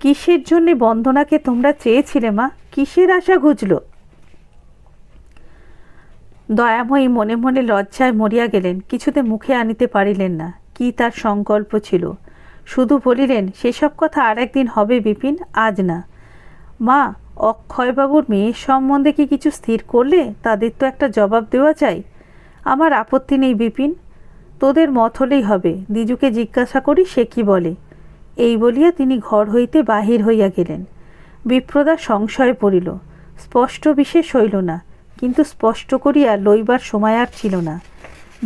কিসের জন্যে বন্দনাকে তোমরা চেয়েছিলে মা? কিসের আশা ঘুচল? দয়াময়ী মনে মনে লজ্জায় মরিয়া গেলেন, কিছুতে মুখে আনিতে পারিলেন না কি তার সংকল্প ছিল। শুধু বলিলেন, সেসব কথা আর একদিন হবে বিপিন, আজ না। মা, অক্ষয়বাবুর মেয়ের সম্বন্ধে কি কিছু স্থির করলে? তাদের তো একটা জবাব দেওয়া চাই। আমার আপত্তি নেই বিপিন, তোদের মত হলেই হবে। দ্বিজুকে জিজ্ঞাসা করি সে কি বলে। এই বলিয়া তিনি ঘর হইতে বাহির হইয়া গেলেন। বিপ্রদাস সংশয়ে পড়িল। স্পষ্ট বিশেষ হইল না, কিন্তু স্পষ্ট করিয়া লইবার সময় আর ছিল না।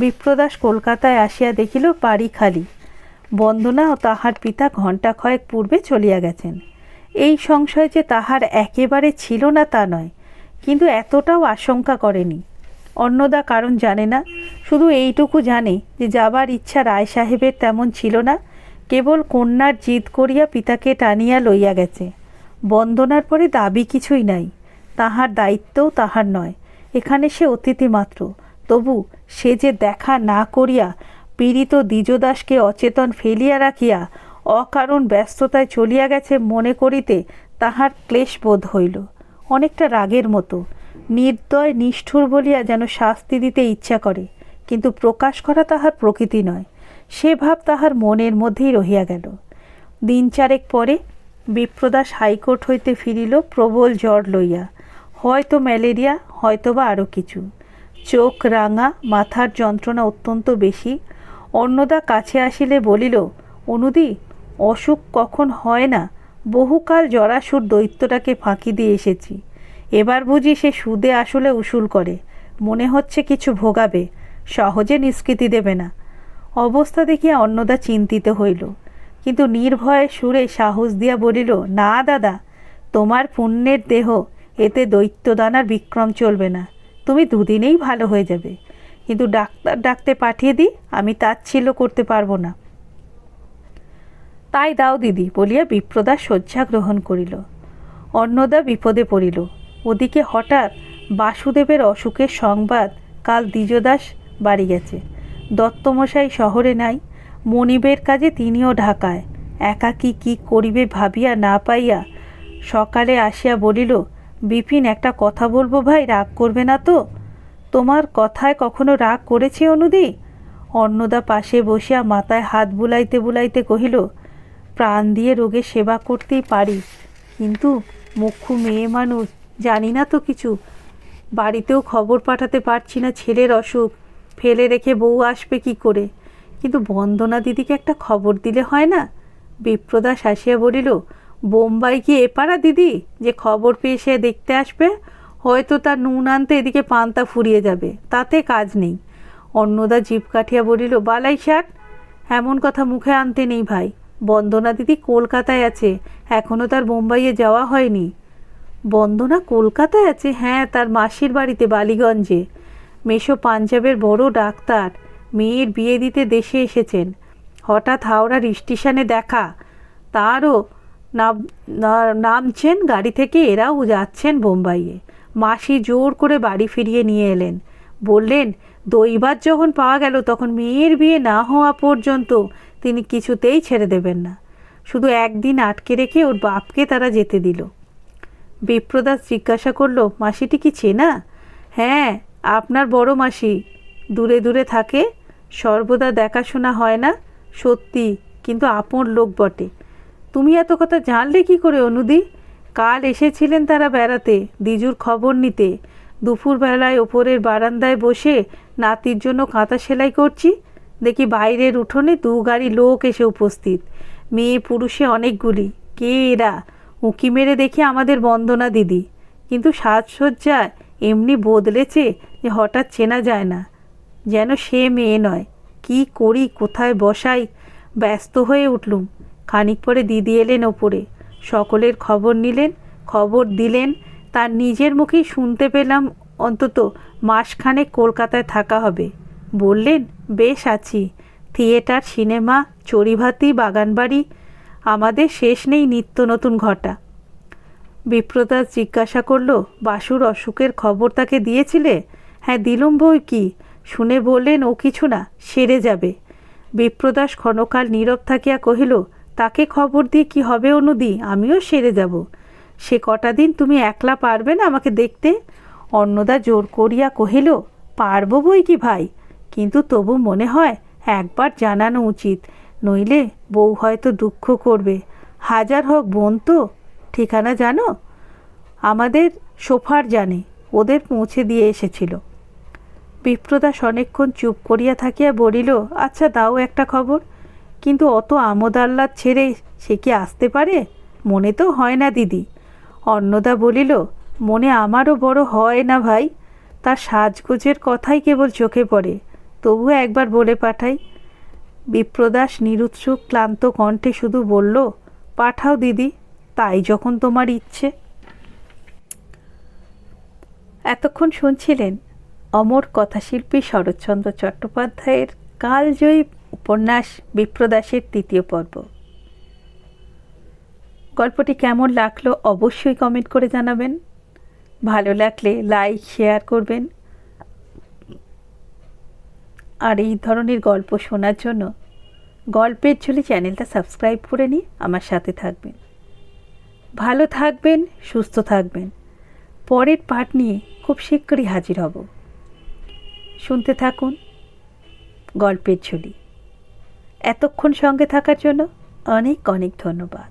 বিপ্রদাস কলকাতায় আসিয়া দেখিল বাড়ি খালি। বন্দনা ও তাহার পিতা ঘণ্টা কয়েক পূর্বে চলিয়া গেছেন। এই সংশয় যে তাহার একেবারে ছিল না তা নয়, কিন্তু এতটাও আশঙ্কা করেনি। অন্নদা কারণ জানে না, শুধু এইটুকু জানে যে যাবার ইচ্ছা রায় সাহেবের তেমন ছিল না, কেবল কন্যার জিদ করিয়া পিতাকে টানিয়া লইয়া গেছে। বন্দনার পরে দাবি কিছুই নাই, তাহার দায়িত্বও তাহার নয়। এখানে সে অতিথি মাত্র। তবু সে যে দেখা না করিয়া পীড়িত দ্বিজদাসকে অচেতন ফেলিয়া রাখিয়া অকারণ ব্যস্ততায় চলিয়া গেছে মনে করিতে তাহার ক্লেশ বোধ হইল। অনেকটা রাগের মতো। নির্দয় নিষ্ঠুর বলিয়া যেন শাস্তি দিতে ইচ্ছা করে, কিন্তু প্রকাশ করা তাহার প্রকৃতি নয়। সে ভাব তাহার মনের মধ্যেই রহিয়া গেল। দিন চারেক পরে বিপ্রদাস হাইকোর্ট হইতে ফিরিল প্রবল জ্বর লইয়া। হয়তো ম্যালেরিয়া, হয়তো বা আরও কিছু। চোখ রাঙা, মাথার যন্ত্রণা অত্যন্ত বেশি। অন্নদা কাছে আসিলে বলিল, অনুদি, অসুখ কখন হয় না, বহুকাল জরাসুর দৈত্যটাকে ফাঁকি দিয়ে এসেছি। এবার বুঝি সে সুদে আসলে উসুল করে, মনে হচ্ছে কিছু ভোগাবে, সহজে নিষ্কৃতি দেবে না। অবস্থা দেখিয়া অন্নদা চিন্তিত হইল, কিন্তু নির্ভয়ে সুরে সাহস দিয়া বলিল, না দাদা, তোমার পুণ্যের দেহ, এতে দৈত্যদানার বিক্রম চলবে না, তুমি দুদিনেই ভালো হয়ে যাবে। কিন্তু ডাক্তার ডাকতে পাঠিয়ে দিই, আমি তাচ্ছিল্য করতে পারবো না। তাই দাও দিদি বলিয়া বিপ্রদা শয্যা গ্রহণ করিল। অন্নদা বিপদে পড়িল। ওদিকে হঠাৎ বাসুদেবের অসুখের সংবাদ কাল দ্বিজদাস বাড়ি গেছে। দত্তমশাই শহরে নাই, মনিবের কাজে তিনিও ঢাকায়। একাকী কি করিবে ভাবিয়া না পাইয়া সকালে আসিয়া বলিল, বিপিন, একটা কথা বলবো ভাই, রাগ করবে না তো? তোমার কথায় কখনো রাগ করেছি অনুদি? অন্নদা পাশে বসিয়া মাথায় হাত বুলাইতে বুলাইতে কহিল, প্রাণ দিয়ে রোগের সেবা করতেই পারি, কিন্তু মুখ্য মেয়ে মানুষ, জানি না তো কিছু। বাড়িতেও খবর পাঠাতে পারছি না ছেলের অসুখ, ফেলে রেখে বউ আসবে কি করে? কিন্তু বন্দনা দিদিকে একটা খবর দিলে হয় না? বিপ্রদাস আসিয়া বলিল, বোম্বাই কি এপাড়া দিদি যে খবর পেয়ে সে দেখতে আসবে? হয়তো তার নুন আনতে এদিকে পান্তা ফুরিয়ে যাবে, তাতে কাজ নেই। অন্নদা জিভ কাঠিয়া বলিল, বালাই ষাট, এমন কথা মুখে আনতে নেই ভাই। বন্দনা দিদি কলকাতায় আছে, এখনও তার বোম্বাইয়ে যাওয়া হয়নি। বন্দনা কলকাতায় আছে? হ্যাঁ, তার মাসির বাড়িতে বালিগঞ্জে। মেশো পাঞ্জাবের বড় ডাক্তার, মেয়ের বিয়ে দিতে দেশে এসেছেন। হঠাৎ হাওড়ার স্টেশনে দেখা, তারও নামছেন গাড়ি থেকে, এরাও যাচ্ছেন বোম্বাইয়ে। মাসি জোর করে বাড়ি ফিরিয়ে নিয়ে এলেন, বললেন দৈবাত যখন পাওয়া গেল তখন মেয়ের বিয়ে না হওয়া পর্যন্ত তিনি কিছুতেই ছেড়ে দেবেন না। শুধু একদিন আটকে রেখে ওর বাপকে তারা যেতে দিল। বিপ্রদাস জিজ্ঞাসা করল, মাসিটি কি চেনা? হ্যাঁ, আপনার বড় মাসি, দূরে দূরে থাকে, সর্বদা দেখাশোনা হয় না, সত্যি, কিন্তু আপন লোক বটে। তুমি এত কথা জানলে কি করে অনুদি? কাল এসেছিলেন তারা বেড়াতে, দ্বিজুর খবর নিতে। দুপুরবেলায় ওপরের বারান্দায় বসে নাতির জন্য কাঁথা সেলাই করছি, দেখি বাইরের উঠোনে 2 গাড়ি লোক এসে উপস্থিত, মেয়ে পুরুষে অনেকগুলি। কে এরা? উঁকি মেরে দেখি আমাদের বন্দনা দিদি, কিন্তু সাজসজ্জায় এমনি বদলেছে যে হঠাৎ চেনা যায় না, যেন সে মেয়ে নয়। কি করি, কোথায় বসাই, ব্যস্ত হয়ে উঠলুম। খানিক পরে দিদি এলেন ওপরে, সকলের খবর নিলেন, খবর দিলেন। তার নিজের মুখেই শুনতে পেলাম অন্তত মাসখানেক কলকাতায় থাকা হবে। বললেন, বেশ আছি, থিয়েটার, সিনেমা, চড়িভাতি, বাগানবাড়ি, আমাদের শেষ নেই নিত্য নতুন ঘটা। বিপ্রদাস জিজ্ঞাসা করল, বাসুর অসুখের খবর তাকে দিয়েছিলে? হ্যাঁ, দিলুম বই কি। শুনে বললেন, ও কিছু না, সেরে যাবে। বিপ্রদাস ক্ষণকাল নীরব থাকিয়া কহিল, তাকে খবর দিয়ে কি হবে অনুদি? আমিও সেরে যাব। সে কটা দিন তুমি একলা পারবে না আমাকে দেখতে? অন্নদা জোর করিয়া কহিল, পারব বই কি ভাই, কিন্তু তবু মনে হয় একবার জানানো উচিত, নইলে বউ হয়তো দুঃখ করবে। হাজার হোক বোন তো। ঠিকানা জানো? আমাদের সোফার জানে, ওদের পৌঁছে দিয়ে এসেছিল। বিপ্রদাস অনেকক্ষণ চুপ করিয়া থাকিয়া বলিল, আচ্ছা দাও একটা খবর। কিন্তু অত আমোদ আহ্লাদ ছেড়ে সে কি আসতে পারে? মনে তো হয় না দিদি। অন্নদা বলিল, মনে আমারও বড় হয় না ভাই, তার সাজগোজের কথাই কেবল চোখে পড়ে, তবুও একবার বলে পাঠাই। বিপ্রদাস নিরুৎসুক ক্লান্ত কণ্ঠে শুধু বলল, পাঠাও দিদি, তাই যখন তোমার ইচ্ছে। এতক্ষণ শুনছিলেন অমর কথাশিল্পী শরৎচন্দ্র চট্টোপাধ্যায়ের কালজয়ী উপন্যাস বিপ্রদাসের 3য় পর্ব। গল্পটি কেমন লাগলো অবশ্যই কমেন্ট করে জানাবেন। ভালো লাগলে লাইক, শেয়ার করবেন। আর এই ধরনের গল্প শোনার জন্য গল্পের ঝুলি চ্যানেলটা সাবস্ক্রাইব করে নিয়ে আমার সাথে থাকবেন। ভালো থাকবেন, সুস্থ থাকবেন। পরের পার্ট নিয়ে খুব শীঘ্রই হাজির হব। শুনতে থাকুন গল্পের ঝুলি। এতক্ষণ সঙ্গে থাকার জন্য অনেক অনেক ধন্যবাদ।